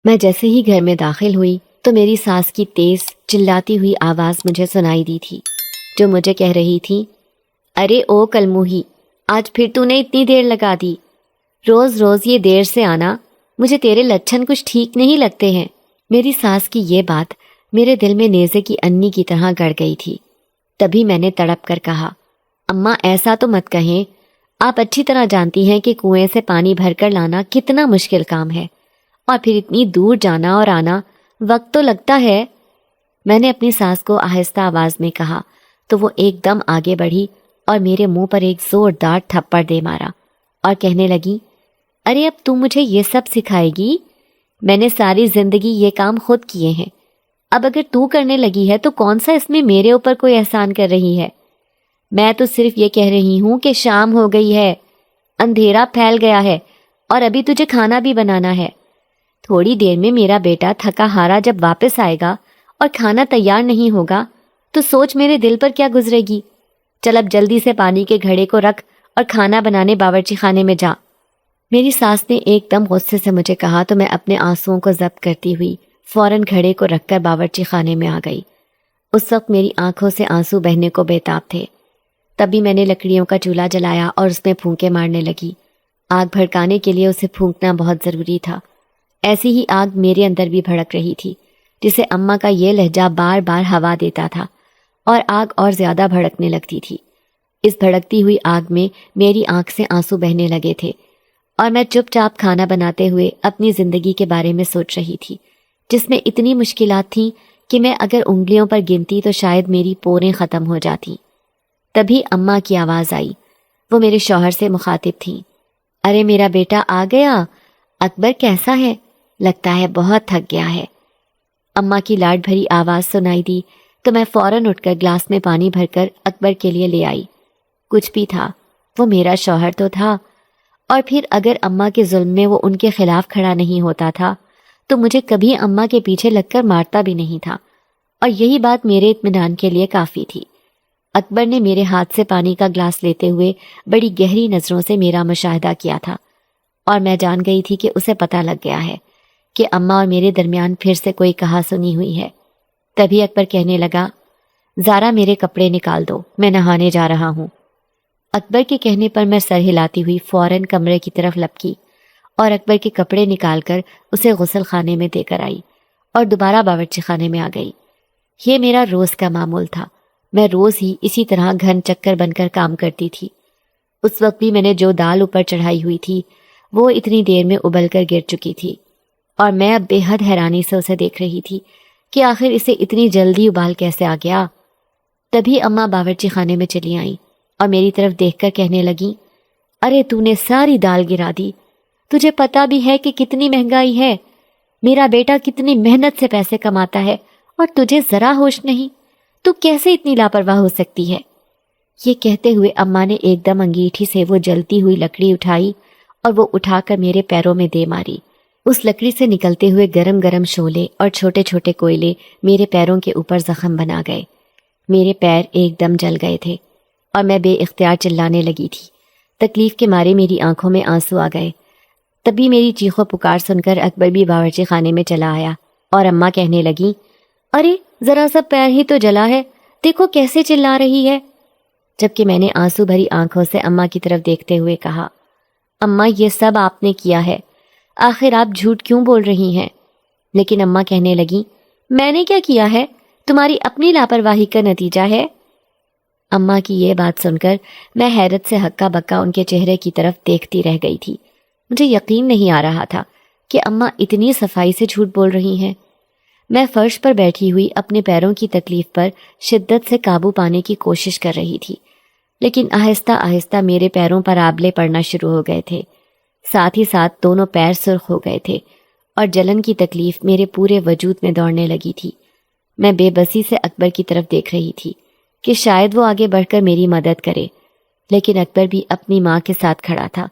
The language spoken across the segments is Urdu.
میں جیسے ہی گھر میں داخل ہوئی تو میری ساس کی تیز چلاتی ہوئی آواز مجھے سنائی دی تھی، جو مجھے کہہ رہی تھی، ارے او کلموہی، آج پھر تو نے اتنی دیر لگا دی، روز روز یہ دیر سے آنا، مجھے تیرے لچھن کچھ ٹھیک نہیں لگتے ہیں۔ میری ساس کی یہ بات میرے دل میں نیزے کی انی کی طرح گڑ گئی تھی۔ تبھی میں نے تڑپ کر کہا، اماں ایسا تو مت کہیں، آپ اچھی طرح جانتی ہیں کہ کنویں سے پانی بھر کر لانا کتنا مشکل کام ہے، اور پھر اتنی دور جانا اور آنا، وقت تو لگتا ہے۔ میں نے اپنی ساس کو آہستہ آواز میں کہا تو وہ ایک دم آگے بڑھی اور میرے منہ پر ایک زوردار تھپڑ دے مارا اور کہنے لگی، ارے اب تم مجھے یہ سب سکھائے گی؟ میں نے ساری زندگی یہ کام خود کیے ہیں، اب اگر تو کرنے لگی ہے تو کون سا اس میں میرے اوپر کوئی احسان کر رہی ہے؟ میں تو صرف یہ کہہ رہی ہوں کہ شام ہو گئی ہے، اندھیرا پھیل گیا ہے، اور ابھی تجھے کھانا بھی بنانا ہے۔ تھوڑی دیر میں میرا بیٹا تھکا ہارا جب واپس آئے گا اور کھانا تیار نہیں ہوگا تو سوچ میرے دل پر کیا گزرے گی۔ چل اب جلدی سے پانی کے گھڑے کو رکھ اور کھانا بنانے باورچی خانے میں جا۔ میری ساس نے ایک دم غصے سے مجھے کہا تو میں اپنے آنسوؤں کو ضبط کرتی ہوئی فوراً گھڑے کو رکھ کر باورچی خانے میں آ گئی۔ اس وقت میری آنکھوں سے آنسو بہنے کو بےتاب تھے۔ تبھی میں نے لکڑیوں کا چولہا جلایا اور اس میں پھونکے مارنے لگی۔ آگ بھڑکانے کے لیے اسے پھونکنا بہت ضروری تھا۔ ایسی ہی آگ میرے اندر بھی بھڑک رہی تھی، جسے اماں کا یہ لہجہ بار بار ہوا دیتا تھا، اور آگ اور زیادہ بھڑکنے لگتی تھی۔ اس بھڑکتی ہوئی آگ میں میری آنکھ سے آنسو بہنے لگے تھے، اور میں چپ چاپ کھانا بناتے ہوئے اپنی زندگی کے بارے میں سوچ رہی تھی، جس میں اتنی مشکلات تھیں کہ میں اگر انگلیوں پر گنتی تو شاید میری پوریں ختم ہو جاتی۔ تبھی اماں کی آواز آئی۔ وہ میرے شوہر سے مخاطب تھیں۔ ارے میرا بیٹا آ گیا، اکبر کیسا ہے؟ لگتا ہے بہت تھک گیا ہے۔ اماں کی لاڈ بھری آواز سنائی دی تو میں فوراً اٹھ کر گلاس میں پانی بھر کر اکبر کے لیے لے آئی۔ کچھ بھی تھا، وہ میرا شوہر تو تھا، اور پھر اگر اماں کے ظلم میں وہ ان کے خلاف کھڑا نہیں ہوتا تھا تو مجھے کبھی اماں کے پیچھے لگ کر مارتا بھی نہیں تھا، اور یہی بات میرے اطمینان کے لیے کافی تھی۔ اکبر نے میرے ہاتھ سے پانی کا گلاس لیتے ہوئے بڑی گہری نظروں سے میرا مشاہدہ کیا تھا، اور میں جان گئی تھی کہ اسے پتہ لگ گیا ہے کہ اماں اور میرے درمیان پھر سے کوئی کہا سنی ہوئی ہے۔ تبھی اکبر کہنے لگا، زارا میرے کپڑے نکال دو، میں نہانے جا رہا ہوں۔ اکبر کے کہنے پر میں سر ہلاتی ہوئی فوراً کمرے کی طرف لپکی اور اکبر کے کپڑے نکال کر اسے غسل خانے میں دے کر آئی اور دوبارہ باورچی خانے میں آ گئی۔ یہ میرا روز کا معمول تھا، میں روز ہی اسی طرح گھن چکر بن کر کام کرتی تھی۔ اس وقت بھی میں نے جو دال اوپر چڑھائی ہوئی تھی وہ اتنی دیر میں ابل کر گر چکی تھی، اور میں اب بے حد حیرانی سے اسے دیکھ رہی تھی کہ آخر اسے اتنی جلدی ابال کیسے آ گیا۔ تبھی اماں باورچی خانے میں چلی آئیں اور میری طرف دیکھ کر کہنے لگیں، ارے تو نے ساری دال گرا دی، تجھے پتا بھی ہے کہ کتنی مہنگائی ہے، میرا بیٹا کتنی محنت سے پیسے کماتا ہے اور تجھے ذرا ہوش نہیں، تو کیسے اتنی لاپرواہ ہو سکتی ہے؟ یہ کہتے ہوئے اماں نے ایک دم انگیٹھی سے وہ جلتی ہوئی لکڑی اٹھائی اور وہ اٹھا کر میرے پیروں میں دے ماری۔ اس لکڑی سے نکلتے ہوئے گرم گرم شعلے اور چھوٹے چھوٹے کوئلے میرے پیروں کے اوپر زخم بنا گئے۔ میرے پیر ایک دم جل گئے تھے اور میں بے اختیار چلانے لگی تھی۔ تکلیف کے مارے میری آنکھوں میں آنسو آ گئے۔ تبھی میری چیخ و پکار سن کر اکبر بھی باورچی خانے میں چلا آیا اور اماں کہنے لگیں، ارے ذرا سا پیر ہی تو جلا ہے، دیکھو کیسے چلا رہی ہے۔ جبکہ میں نے آنسو بھری آنکھوں سے اماں کی طرف دیکھتے ہوئے کہا، اماں یہ سب آپ نے کیا ہے، آخر آپ جھوٹ کیوں بول رہی ہیں؟ لیکن اماں کہنے لگیں، میں نے کیا کیا ہے؟ تمہاری اپنی لاپرواہی کا نتیجہ ہے۔ اماں کی یہ بات سن کر میں حیرت سے ہکا بکا ان کے چہرے کی طرف دیکھتی رہ گئی تھی۔ مجھے یقین نہیں آ رہا تھا کہ اماں اتنی صفائی سے جھوٹ بول رہی ہیں۔ میں فرش پر بیٹھی ہوئی اپنے پیروں کی تکلیف پر شدت سے قابو پانے کی کوشش کر رہی تھی، لیکن آہستہ آہستہ میرے پیروں پر آبلے پڑنا شروع ہو گئے تھے، ساتھ ہی ساتھ دونوں پیر سرخ ہو گئے تھے اور جلن کی تکلیف میرے پورے وجود میں دوڑنے لگی تھی۔ میں بے بسی سے اکبر کی طرف دیکھ رہی تھی کہ شاید وہ آگے بڑھ کر میری مدد کرے، لیکن اکبر بھی اپنی ماں کے ساتھ کھڑا تھا۔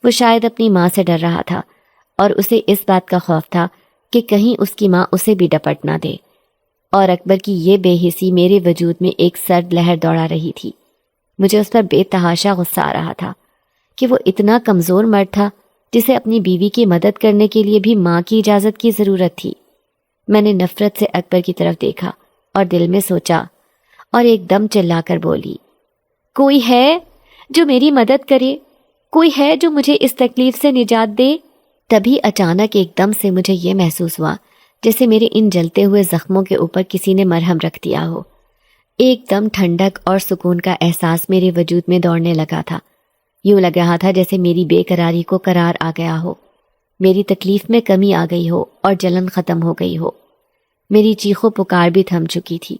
وہ شاید اپنی ماں سے ڈر رہا تھا اور اسے اس بات کا خوف تھا کہ کہیں اس کی ماں اسے بھی ڈپٹ نہ دے، اور اکبر کی یہ بے حسی میرے وجود میں ایک سرد لہر دوڑا رہی تھی۔ مجھے اس پر بے تحاشا غصہ آ رہا تھا کہ وہ اتنا کمزور مرد تھا جسے اپنی بیوی کی مدد کرنے کے لیے بھی ماں کی اجازت کی ضرورت تھی۔ میں نے نفرت سے اکبر کی طرف دیکھا اور دل میں سوچا اور ایک دم چلا کر بولی، کوئی ہے جو میری مدد کرے؟ کوئی ہے جو مجھے اس تکلیف سے نجات دے؟ تبھی اچانک ایک دم سے مجھے یہ محسوس ہوا جیسے میرے ان جلتے ہوئے زخموں کے اوپر کسی نے مرہم رکھ دیا ہو۔ ایک دم ٹھنڈک اور سکون کا احساس میرے وجود میں دوڑنے لگا تھا۔ یوں لگ رہا تھا جیسے میری بے قراری کو قرار آ گیا ہو، میری تکلیف میں کمی آ گئی ہو اور جلن ختم ہو گئی ہو۔ میری چیخو پکار بھی تھم چکی تھی۔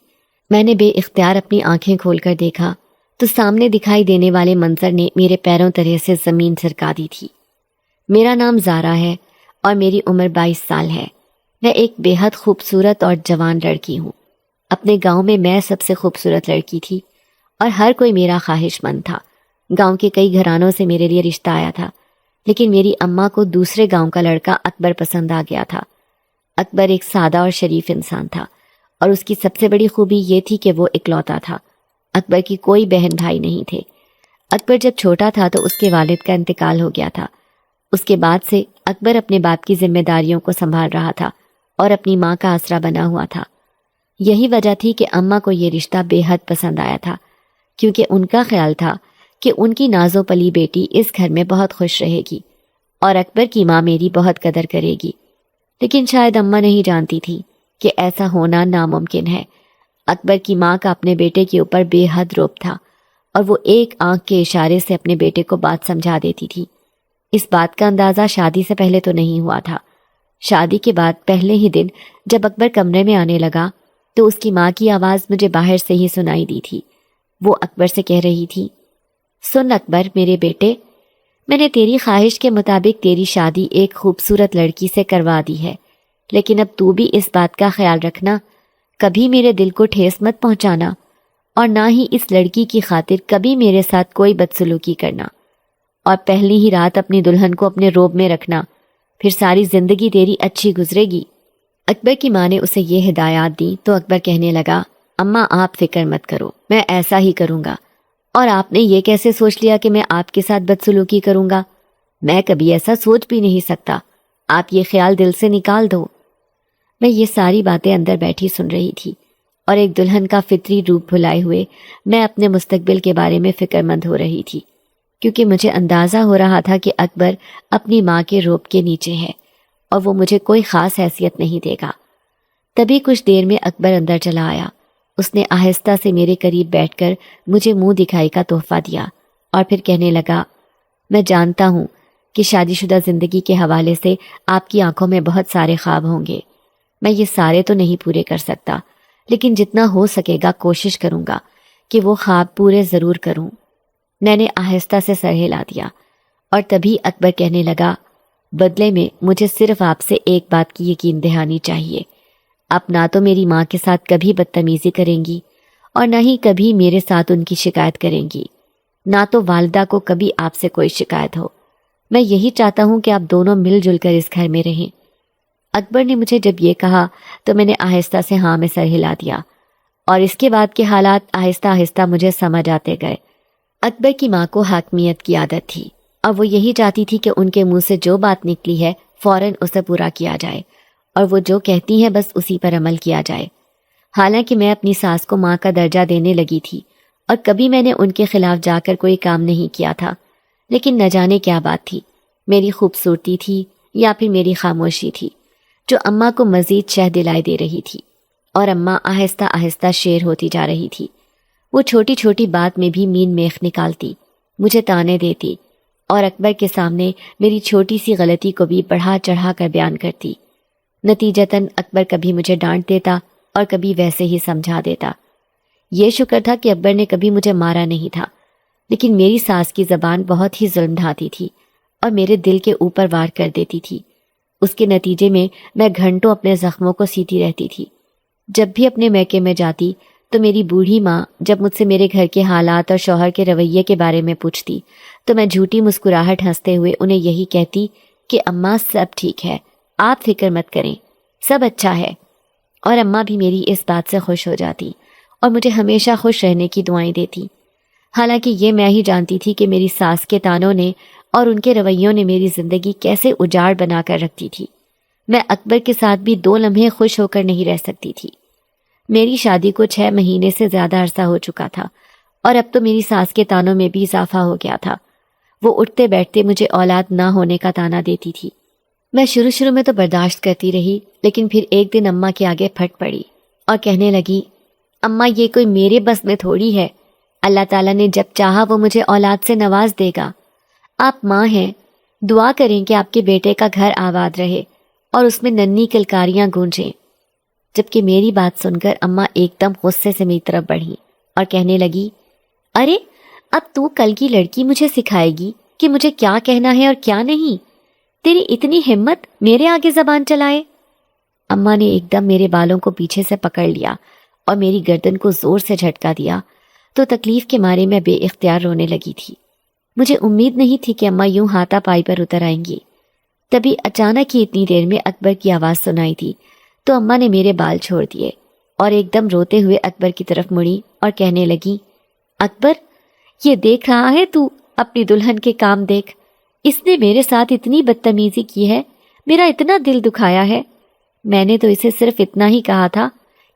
میں نے بے اختیار اپنی آنکھیں کھول کر دیکھا تو سامنے دکھائی دینے والے منظر نے میرے پیروں تلے سے زمین سرکا دی تھی۔ میرا نام زارا ہے اور میری عمر 22 سال ہے۔ میں ایک بے حد خوبصورت اور جوان لڑکی ہوں۔ اپنے گاؤں میں سب سے خوبصورت لڑکی تھی اور ہر کوئی میرا خواہش مند تھا۔ گاؤں کے کئی گھرانوں سے میرے لیے رشتہ آیا تھا، لیکن میری اماں کو دوسرے گاؤں کا لڑکا اکبر پسند آ گیا تھا۔ اکبر ایک سادہ اور شریف انسان تھا اور اس کی سب سے بڑی خوبی یہ تھی کہ وہ اکلوتا تھا۔ اکبر کی کوئی بہن بھائی نہیں تھے۔ اکبر جب چھوٹا تھا تو اس کے والد کا انتقال ہو گیا تھا۔ اس کے بعد سے اکبر اپنے باپ کی ذمہ داریوں کو سنبھال رہا تھا اور اپنی ماں کا آسرا بنا ہوا تھا۔ یہی وجہ تھی کہ اماں کو یہ رشتہ بے حد پسند آیا تھا، کیونکہ ان کا خیال تھا کہ ان کی نازو پلی بیٹی اس گھر میں بہت خوش رہے گی اور اکبر کی ماں میری بہت قدر کرے گی۔ لیکن شاید اماں نہیں جانتی تھی کہ ایسا ہونا ناممکن ہے۔ اکبر کی ماں کا اپنے بیٹے کے اوپر بے حد روب تھا اور وہ ایک آنکھ کے اشارے سے اپنے بیٹے کو بات سمجھا دیتی تھی۔ اس بات کا اندازہ شادی سے پہلے تو نہیں ہوا تھا۔ شادی کے بعد پہلے ہی دن جب اکبر کمرے میں آنے لگا تو اس کی ماں کی آواز مجھے باہر سے ہی سنائی دی تھی۔ وہ اکبر سے کہہ رہی تھی، سن اکبر میرے بیٹے، میں نے تیری خواہش کے مطابق تیری شادی ایک خوبصورت لڑکی سے کروا دی ہے، لیکن اب تو بھی اس بات کا خیال رکھنا، کبھی میرے دل کو ٹھیس مت پہنچانا اور نہ ہی اس لڑکی کی خاطر کبھی میرے ساتھ کوئی بدسلوکی کرنا، اور پہلی ہی رات اپنی دلہن کو اپنے روب میں رکھنا، پھر ساری زندگی تیری اچھی گزرے گی۔ اکبر کی ماں نے اسے یہ ہدایات دی تو اکبر کہنے لگا، اماں آپ فکر مت کرو، میں ایسا ہی کروں گا۔ اور آپ نے یہ کیسے سوچ لیا کہ میں آپ کے ساتھ بدسلوکی کروں گا؟ میں کبھی ایسا سوچ بھی نہیں سکتا، آپ یہ خیال دل سے نکال دو۔ میں یہ ساری باتیں اندر بیٹھی سن رہی تھی اور ایک دلہن کا فطری روپ بھلائے ہوئے میں اپنے مستقبل کے بارے میں فکر مند ہو رہی تھی، کیونکہ مجھے اندازہ ہو رہا تھا کہ اکبر اپنی ماں کے روب کے نیچے ہے اور وہ مجھے کوئی خاص حیثیت نہیں دے گا۔ تبھی کچھ دیر میں اکبر اندر چلا آیا۔ اس نے آہستہ سے میرے قریب بیٹھ کر مجھے منہ دکھائی کا تحفہ دیا اور پھر کہنے لگا، میں جانتا ہوں کہ شادی شدہ زندگی کے حوالے سے آپ کی آنکھوں میں بہت سارے خواب ہوں گے۔ میں یہ سارے تو نہیں پورے کر سکتا، لیکن جتنا ہو سکے گا کوشش کروں گا کہ وہ خواب پورے ضرور کروں۔ میں نے آہستہ سے سر ہلا دیا اور تبھی اکبر کہنے لگا، بدلے میں مجھے صرف آپ سے ایک بات کی یقین دہانی چاہیے، آپ نہ تو میری ماں کے ساتھ کبھی بدتمیزی کریں گی اور نہ ہی کبھی میرے ساتھ ان کی شکایت کریں گی، نہ تو والدہ کو کبھی آپ سے کوئی شکایت ہو۔ میں یہی چاہتا ہوں کہ آپ دونوں مل جل کر اس گھر میں رہیں۔ اکبر نے مجھے جب یہ کہا تو میں نے آہستہ سے ہاں میں سر ہلا دیا اور اس کے بعد کے حالات آہستہ آہستہ مجھے سمجھ آتے گئے۔ اکبر کی ماں کو حاکمیت کی عادت تھی اور وہ یہی چاہتی تھی کہ ان کے منہ سے جو بات نکلی ہے فوراً اسے پورا کیا جائے اور وہ جو کہتی ہیں بس اسی پر عمل کیا جائے۔ حالانکہ میں اپنی ساس کو ماں کا درجہ دینے لگی تھی اور کبھی میں نے ان کے خلاف جا کر کوئی کام نہیں کیا تھا، لیکن نہ جانے کیا بات تھی، میری خوبصورتی تھی یا پھر میری خاموشی تھی جو اماں کو مزید شہ دلائے دے رہی تھی، اور اماں آہستہ آہستہ شیر ہوتی جا رہی تھی۔ وہ چھوٹی چھوٹی بات میں بھی مین میخ نکالتی، مجھے تانے دیتی اور اکبر کے سامنے میری چھوٹی سی غلطی کو بھی بڑھا چڑھا کر بیان کرتی۔ نتیجتاً اکبر کبھی مجھے ڈانٹ دیتا اور کبھی ویسے ہی سمجھا دیتا۔ یہ شکر تھا کہ اکبر نے کبھی مجھے مارا نہیں تھا، لیکن میری ساس کی زبان بہت ہی ظلم ڈھاتی تھی اور میرے دل کے اوپر وار کر دیتی تھی۔ اس کے نتیجے میں گھنٹوں اپنے زخموں کو سیتی رہتی تھی۔ جب بھی اپنے میکے میں جاتی تو میری بوڑھی ماں جب مجھ سے میرے گھر کے حالات اور شوہر کے رویے کے بارے میں پوچھتی تو میں جھوٹی مسکراہٹ ہنستے ہوئے انہیں یہی کہتی کہ اماں سب ٹھیک ہے، آپ فکر مت کریں، سب اچھا ہے، اور اماں بھی میری اس بات سے خوش ہو جاتی اور مجھے ہمیشہ خوش رہنے کی دعائیں دیتی۔ حالانکہ یہ میں ہی جانتی تھی کہ میری ساس کے تانوں نے اور ان کے رویوں نے میری زندگی کیسے اجاڑ بنا کر رکھ دی تھی۔ میں اکبر کے ساتھ بھی 2 لمحے خوش ہو کر نہیں رہ سکتی تھی۔ میری شادی کو 6 مہینے سے زیادہ عرصہ ہو چکا تھا اور اب تو میری ساس کے تانوں میں بھی اضافہ ہو گیا تھا۔ وہ اٹھتے بیٹھتے مجھے اولاد نہ ہونے کا تانا دیتی تھی۔ میں شروع میں تو برداشت کرتی رہی، لیکن پھر ایک دن اماں کے آگے پھٹ پڑی اور کہنے لگی، اماں یہ کوئی میرے بس میں تھوڑی ہے، اللہ تعالیٰ نے جب چاہا وہ مجھے اولاد سے نواز دے گا۔ آپ ماں ہیں، دعا کریں کہ آپ کے بیٹے کا گھر آباد رہے اور اس میں ننھی کلکاریاں گونجیں۔ جبکہ میری بات سن کر اماں ایک دم غصے سے میری طرف بڑھی اور کہنے لگی، ارے اب تو کل کی لڑکی مجھے سکھائے گی کہ مجھے کیا کہنا ہے اور کیا نہیں؟ تیری اتنی ہمت میرے آگے زبان چلائے؟ اماں نے ایک دم میرے بالوں کو پیچھے سے پکڑ لیا اور میری گردن کو زور سے جھٹکا دیا تو تکلیف کے مارے میں بے اختیار رونے لگی تھی۔ مجھے امید نہیں تھی کہ اماں یوں ہاتھا پائی پر اتر آئیں گی۔ تبھی اچانک ہی اتنی دیر میں اکبر کی آواز سنائی دی تو اماں نے میرے بال چھوڑ دیے اور ایک دم روتے ہوئے اکبر کی طرف مڑی اور کہنے لگی، اکبر یہ دیکھ رہا ہے تو اپنی دلہن کے کام دیکھ، اس نے میرے ساتھ اتنی بدتمیزی کی ہے، میرا اتنا دل دکھایا ہے۔ میں نے تو اسے صرف اتنا ہی کہا تھا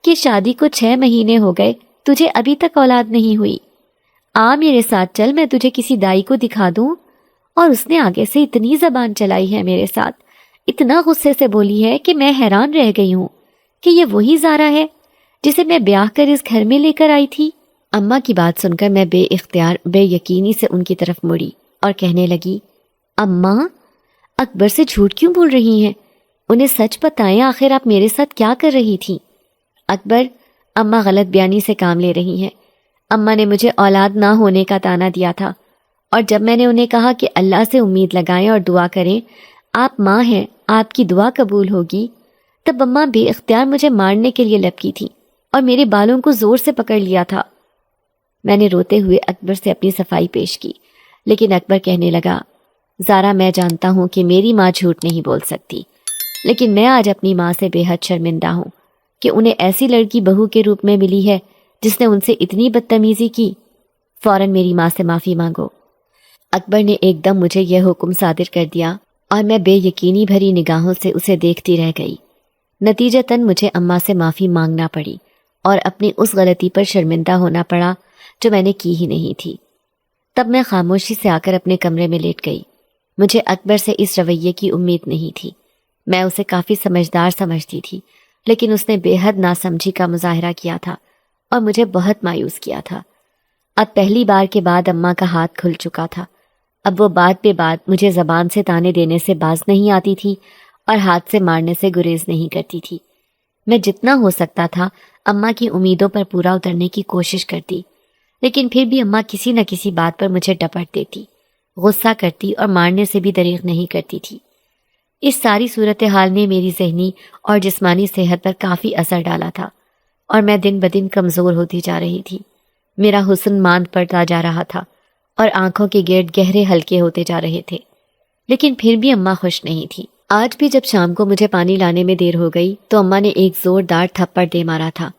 کہ شادی کو 6 مہینے ہو گئے، تجھے ابھی تک اولاد نہیں ہوئی، آ میرے ساتھ چل، میں تجھے کسی دائی کو دکھا دوں۔ اور اس نے آگے سے اتنی زبان چلائی ہے میرے ساتھ، اتنا غصے سے بولی ہے کہ میں حیران رہ گئی ہوں کہ یہ وہی زارا ہے جسے میں بیاہ کر اس گھر میں لے کر آئی تھی۔ اماں کی بات سن کر میں بے اختیار بے یقینی سے ان کی طرف مڑی اور کہنے لگی، اماں اکبر سے جھوٹ کیوں بول رہی ہیں؟ انہیں سچ بتائیں، آخر آپ میرے ساتھ کیا کر رہی تھی؟ اکبر، اماں غلط بیانی سے کام لے رہی ہیں۔ اماں نے مجھے اولاد نہ ہونے کا تانا دیا تھا، اور جب میں نے انہیں کہا کہ اللہ سے امید لگائیں اور دعا کریں، آپ ماں ہیں، آپ کی دعا قبول ہوگی، تب اماں بے اختیار مجھے مارنے کے لیے لپکی تھی اور میرے بالوں کو زور سے پکڑ لیا تھا۔ میں نے روتے ہوئے اکبر سے اپنی صفائی پیش کی، لیکن اکبر کہنے لگا، زارا میں جانتا ہوں کہ میری ماں جھوٹ نہیں بول سکتی، لیکن میں آج اپنی ماں سے بے حد شرمندہ ہوں کہ انہیں ایسی لڑکی بہو کے روپ میں ملی ہے جس نے ان سے اتنی بدتمیزی کی۔ فوراً میری ماں سے معافی مانگو۔ اکبر نے ایک دم مجھے یہ حکم صادر کر دیا اور میں بے یقینی بھری نگاہوں سے اسے دیکھتی رہ گئی۔ نتیجتاً مجھے اماں سے معافی مانگنا پڑی اور اپنی اس غلطی پر شرمندہ ہونا پڑا جو میں نے کی ہی نہیں تھی۔ تب میں خاموشی سے آ کر اپنے کمرے میں لیٹ گئی۔ مجھے اکبر سے اس رویے کی امید نہیں تھی۔ میں اسے کافی سمجھدار سمجھتی تھی، لیکن اس نے بے حد ناسمجھی کا مظاہرہ کیا تھا اور مجھے بہت مایوس کیا تھا۔ اب پہلی بار کے بعد اماں کا ہاتھ کھل چکا تھا۔ اب وہ بات پہ بات مجھے زبان سے تانے دینے سے باز نہیں آتی تھی اور ہاتھ سے مارنے سے گریز نہیں کرتی تھی۔ میں جتنا ہو سکتا تھا اماں کی امیدوں پر پورا اترنے کی کوشش کرتی، لیکن پھر بھی اماں کسی نہ کسی بات پر مجھے ڈپٹ دیتی، غصہ کرتی اور مارنے سے بھی دریغ نہیں کرتی تھی۔ اس ساری صورتحال نے میری ذہنی اور جسمانی صحت پر کافی اثر ڈالا تھا اور میں دن بدن کمزور ہوتی جا رہی تھی۔ میرا حسن ماند پڑتا جا رہا تھا اور آنکھوں کے گرد گہرے ہلکے ہوتے جا رہے تھے، لیکن پھر بھی اماں خوش نہیں تھی۔ آج بھی جب شام کو مجھے پانی لانے میں دیر ہو گئی تو اماں نے ایک زوردار تھپڑ دے مارا تھا،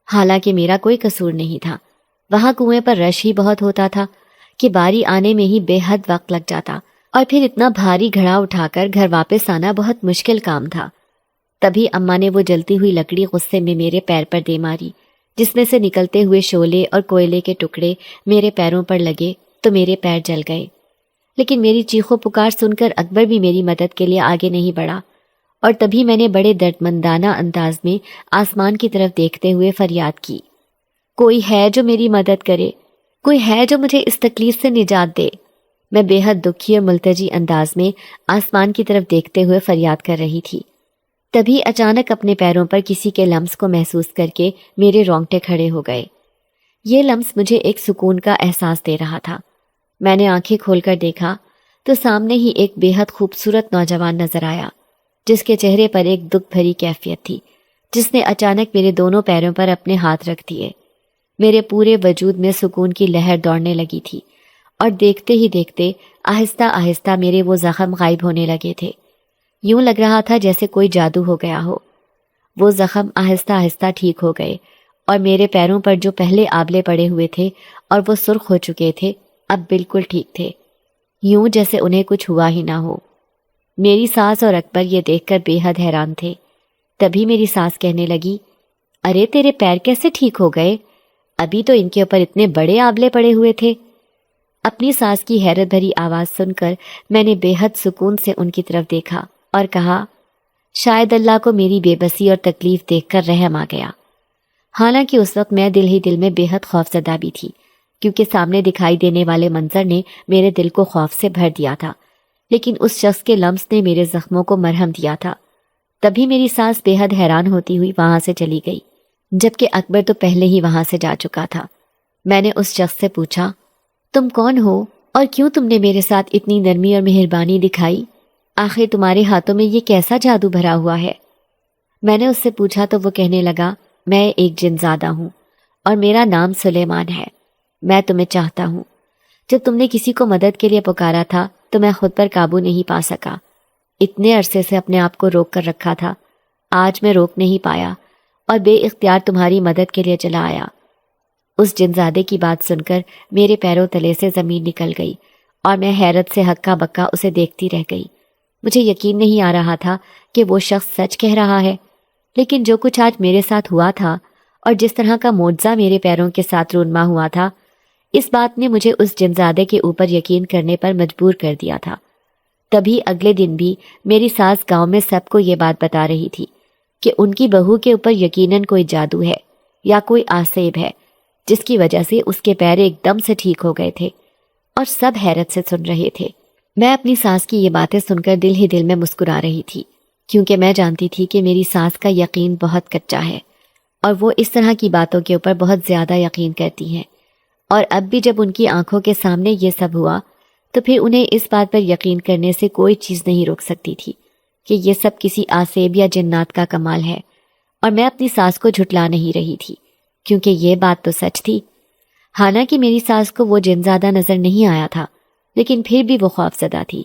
حالانکہ میرا کوئی قصور نہیں تھا۔ وہاں کنویں پر رش ہی بہت ہوتا تھا کہ باری آنے میں ہی بے حد وقت لگ جاتا، اور پھر اتنا بھاری گھڑا اٹھا کر گھر واپس آنا بہت مشکل کام تھا۔ تبھی اماں نے وہ جلتی ہوئی لکڑی غصے میں میرے پیر پر دے ماری، جس میں سے نکلتے ہوئے شعلے اور کوئلے کے ٹکڑے میرے پیروں پر لگے تو میرے پیر جل گئے۔ لیکن میری چیخو پکار سن کر اکبر بھی میری مدد کے لیے آگے نہیں بڑھا، اور تبھی میں نے بڑے دردمندانہ انداز میں آسمان کی طرف دیکھتے ہوئے فریاد کی، کوئی ہے جو میری مدد کرے، کوئی ہے جو مجھے اس تکلیف سے نجات دے۔ میں بے حد دکھی اور ملتجی انداز میں آسمان کی طرف دیکھتے ہوئے فریاد کر رہی تھی۔ تبھی اچانک اپنے پیروں پر کسی کے لمس کو محسوس کر کے میرے رونگٹے کھڑے ہو گئے۔ یہ لمس مجھے ایک سکون کا احساس دے رہا تھا۔ میں نے آنکھیں کھول کر دیکھا تو سامنے ہی ایک بے حد خوبصورت نوجوان نظر آیا، جس کے چہرے پر ایک دکھ بھری کیفیت تھی، جس نے اچانک میرے دونوں پیروں پر اپنے ہاتھ رکھ دیے۔ میرے پورے وجود میں سکون کی لہر دوڑنے لگی تھی، اور دیکھتے ہی دیکھتے آہستہ آہستہ میرے وہ زخم غائب ہونے لگے تھے۔ یوں لگ رہا تھا جیسے کوئی جادو ہو گیا ہو۔ وہ زخم آہستہ آہستہ ٹھیک ہو گئے، اور میرے پیروں پر جو پہلے آبلے پڑے ہوئے تھے اور وہ سرخ ہو چکے تھے، اب بالکل ٹھیک تھے۔ یوں جیسے انہیں کچھ ہوا ہی نہ ہو۔ میری ساس اور اکبر یہ دیکھ کر بے حد حیران تھے۔ تبھی میری ساس کہنے لگی، ارے تیرے پیر کیسے ٹھیک ہو گئے؟ ابھی تو ان کے اوپر اتنے بڑے آبلے پڑے ہوئے تھے۔ اپنی ساس کی حیرت بھری آواز سن کر میں نے بے حد سکون سے ان کی طرف دیکھا اور کہا، شاید اللہ کو میری بے بسی اور تکلیف دیکھ کر رحم آ گیا۔ حالانکہ اس وقت میں دل ہی دل میں بے حد خوف زدہ بھی تھی، کیونکہ سامنے دکھائی دینے والے منظر نے میرے دل کو خوف سے بھر دیا تھا، لیکن اس شخص کے لمس نے میرے زخموں کو مرہم دیا تھا۔ تبھی میری ساس بے حد حیران ہوتی ہوئی وہاں سے چلی گئی، جبکہ اکبر تو پہلے ہی وہاں سے جا چکا تھا۔ میں نے اس شخص سے پوچھا، تم کون ہو اور کیوں تم نے میرے ساتھ اتنی نرمی اور مہربانی دکھائی؟ آخر تمہارے ہاتھوں میں یہ کیسا جادو بھرا ہوا ہے؟ میں نے اس سے پوچھا تو وہ کہنے لگا، میں ایک جن زادہ ہوں اور میرا نام سلیمان ہے۔ میں تمہیں چاہتا ہوں۔ جب تم نے کسی کو مدد کے لیے پکارا تھا تو میں خود پر قابو نہیں پا سکا۔ اتنے عرصے سے اپنے آپ کو روک کر رکھا تھا، آج میں روک نہیں پایا اور بے اختیار تمہاری مدد کے لیے چلا آیا۔ اس جنزادے کی بات سن کر میرے پیروں تلے سے زمین نکل گئی اور میں حیرت سے ہکا بکا اسے دیکھتی رہ گئی۔ مجھے یقین نہیں آ رہا تھا کہ وہ شخص سچ کہہ رہا ہے، لیکن جو کچھ آج میرے ساتھ ہوا تھا اور جس طرح کا معجزہ میرے پیروں کے ساتھ رونما ہوا تھا، اس بات نے مجھے اس جنزادے کے اوپر یقین کرنے پر مجبور کر دیا تھا۔ تبھی اگلے دن بھی میری ساس گاؤں میں سب کو یہ بات بتا رہی تھی کہ ان کی بہو کے اوپر یقیناً کوئی جادو ہے یا کوئی آسیب ہے، جس کی وجہ سے اس کے پیر ایک دم سے ٹھیک ہو گئے تھے، اور سب حیرت سے سن رہے تھے۔ میں اپنی ساس کی یہ باتیں سن کر دل ہی دل میں مسکرا رہی تھی، کیونکہ میں جانتی تھی کہ میری ساس کا یقین بہت کچا ہے اور وہ اس طرح کی باتوں کے اوپر بہت زیادہ یقین کرتی ہیں، اور اب بھی جب ان کی آنکھوں کے سامنے یہ سب ہوا تو پھر انہیں اس بات پر یقین کرنے سے کوئی چیز نہیں روک سکتی تھی کہ یہ سب کسی آسیب یا جنات کا کمال ہے، اور میں اپنی ساس کو جھٹلا نہیں رہی تھی، کیونکہ یہ بات تو سچ تھی۔ حالانکہ میری ساس کو وہ جن زیادہ نظر نہیں آیا تھا، لیکن پھر بھی وہ خوف زدہ تھی،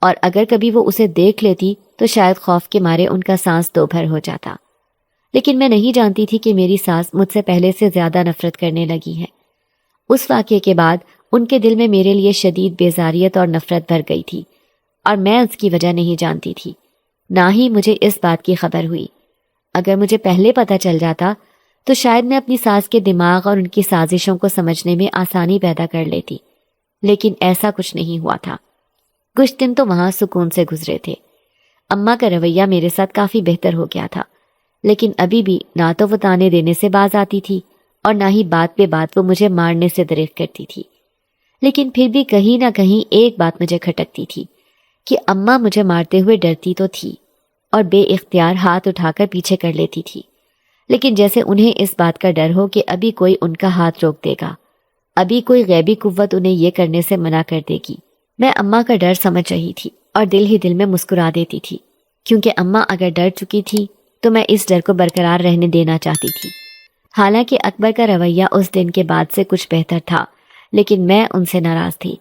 اور اگر کبھی وہ اسے دیکھ لیتی تو شاید خوف کے مارے ان کا سانس دو بھر ہو جاتا۔ لیکن میں نہیں جانتی تھی کہ میری ساس مجھ سے پہلے سے زیادہ نفرت کرنے لگی ہے۔ اس واقعے کے بعد ان کے دل میں میرے لیے شدید بیزاریت اور نفرت بھر گئی تھی، اور میں اس کی وجہ نہیں جانتی تھی، نہ ہی مجھے اس بات کی خبر ہوئی۔ اگر مجھے پہلے پتہ چل جاتا تو شاید میں اپنی ساس کے دماغ اور ان کی سازشوں کو سمجھنے میں آسانی پیدا کر لیتی، لیکن ایسا کچھ نہیں ہوا تھا۔ کچھ دن تو وہاں سکون سے گزرے تھے۔ اماں کا رویہ میرے ساتھ کافی بہتر ہو گیا تھا، لیکن ابھی بھی نہ تو وہ تانے دینے سے باز آتی تھی اور نہ ہی بات پہ بات وہ مجھے مارنے سے دریغ کرتی تھی۔ لیکن پھر بھی کہیں نہ کہیں ایک بات مجھے کھٹکتی تھی کہ اماں مجھے مارتے ہوئے ڈرتی تو تھی اور بے اختیار ہاتھ اٹھا کر پیچھے کر لیتی تھی، لیکن جیسے انہیں اس بات کا ڈر ہو کہ ابھی کوئی ان کا ہاتھ روک دے گا، ابھی کوئی غیبی قوت انہیں یہ کرنے سے منع کر دے گی۔ میں اماں کا ڈر سمجھ رہی تھی اور دل ہی دل میں مسکرا دیتی تھی، کیونکہ اماں اگر ڈر چکی تھی تو میں اس ڈر کو برقرار رہنے دینا چاہتی تھی۔ حالانکہ اکبر کا رویہ اس دن کے بعد سے کچھ بہتر تھا، لیکن میں ان سے ناراض تھی،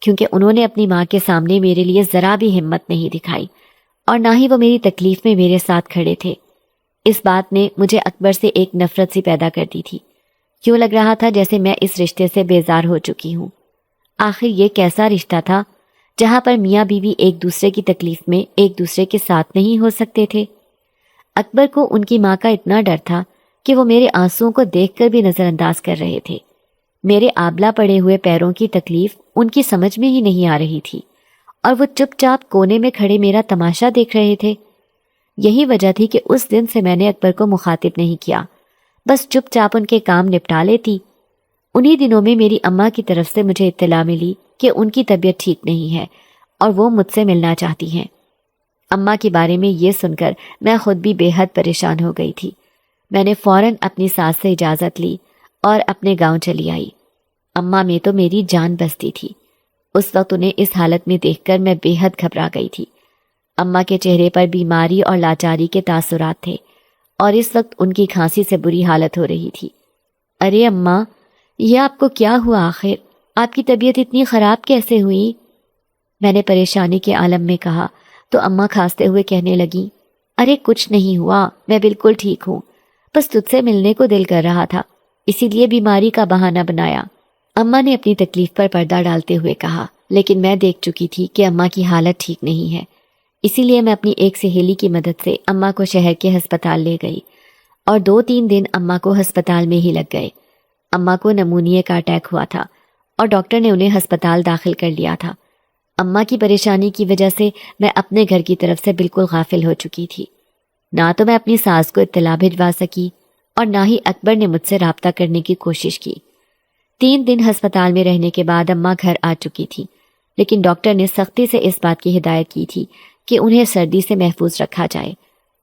کیونکہ انہوں نے اپنی ماں کے سامنے میرے لیے ذرا بھی ہمت نہیں دکھائی، اور نہ ہی وہ میری تکلیف میں میرے ساتھ کھڑے تھے۔ اس بات نے مجھے اکبر سے ایک نفرت سی پیدا کر دی تھی۔ کیوں لگ رہا تھا جیسے میں اس رشتے سے بیزار ہو چکی ہوں۔ آخر یہ کیسا رشتہ تھا جہاں پر میاں بیوی ایک دوسرے کی تکلیف میں ایک دوسرے کے ساتھ نہیں ہو سکتے تھے؟ اکبر کو ان کی ماں کا اتنا ڈر تھا کہ وہ میرے آنسوؤں کو دیکھ کر بھی نظر انداز کر رہے تھے۔ میرے آبلہ پڑے ہوئے پیروں کی تکلیف ان کی سمجھ میں ہی نہیں آ رہی تھی، اور وہ چپ چاپ کونے میں کھڑے میرا تماشا دیکھ رہے تھے۔ یہی وجہ تھی کہ اس دن سے میں نے اکبر کو مخاطب نہیں کیا، بس چپ چاپ ان کے کام نپٹا لیتی۔ انہی دنوں میں میری اماں کی طرف سے مجھے اطلاع ملی کہ ان کی طبیعت ٹھیک نہیں ہے اور وہ مجھ سے ملنا چاہتی ہیں۔ اماں کے بارے میں یہ سن کر میں خود بھی بے حد پریشان ہو گئی تھی۔ میں نے فوراً اپنی ساس سے اجازت لی اور اپنے گاؤں چلی آئی۔ اماں میں تو میری جان بستی تھی۔ اس وقت انہیں اس حالت میں دیکھ کر میں بے حد گھبرا گئی تھی۔ اماں کے چہرے پر بیماری اور لاچاری کے تاثرات تھے، اور اس وقت ان کی کھانسی سے بری حالت ہو رہی تھی۔ ارے اماں، یہ آپ کو کیا ہوا؟ آخر آپ کی طبیعت اتنی خراب کیسے ہوئی؟ میں نے پریشانی کے عالم میں کہا تو اماں کھانستے ہوئے کہنے لگی، ارے کچھ نہیں ہوا، میں بالکل ٹھیک ہوں، بس تجھ سے ملنے کو دل کر رہا تھا، اسی لیے بیماری کا بہانہ بنایا۔ اماں نے اپنی تکلیف پر پردہ ڈالتے ہوئے کہا، لیکن میں دیکھ چکی تھی کہ اماں کی حالت ٹھیک نہیں ہے، اسی لیے میں اپنی ایک سہیلی کی مدد سے اماں کو شہر کے ہسپتال لے گئی اور 2-3 دن اماں کو ہسپتال میں ہی لگ گئے۔ اماں کو نمونیے کا اٹیک ہوا تھا اور ڈاکٹر نے انہیں ہسپتال داخل کر لیا تھا۔ اماں کی پریشانی کی وجہ سے میں اپنے گھر کی طرف سے بالکل غافل ہو چکی تھی۔ نہ تو میں اپنی ساس کو اطلاع بھجوا سکی اور نہ ہی اکبر نے مجھ سے رابطہ کرنے کی کوشش کی۔ 3 دن ہسپتال میں رہنے کے بعد اماں گھر آ چکی تھی، لیکن ڈاکٹر نے سختی سے اس بات کی ہدایت کی تھی کہ انہیں سردی سے محفوظ رکھا جائے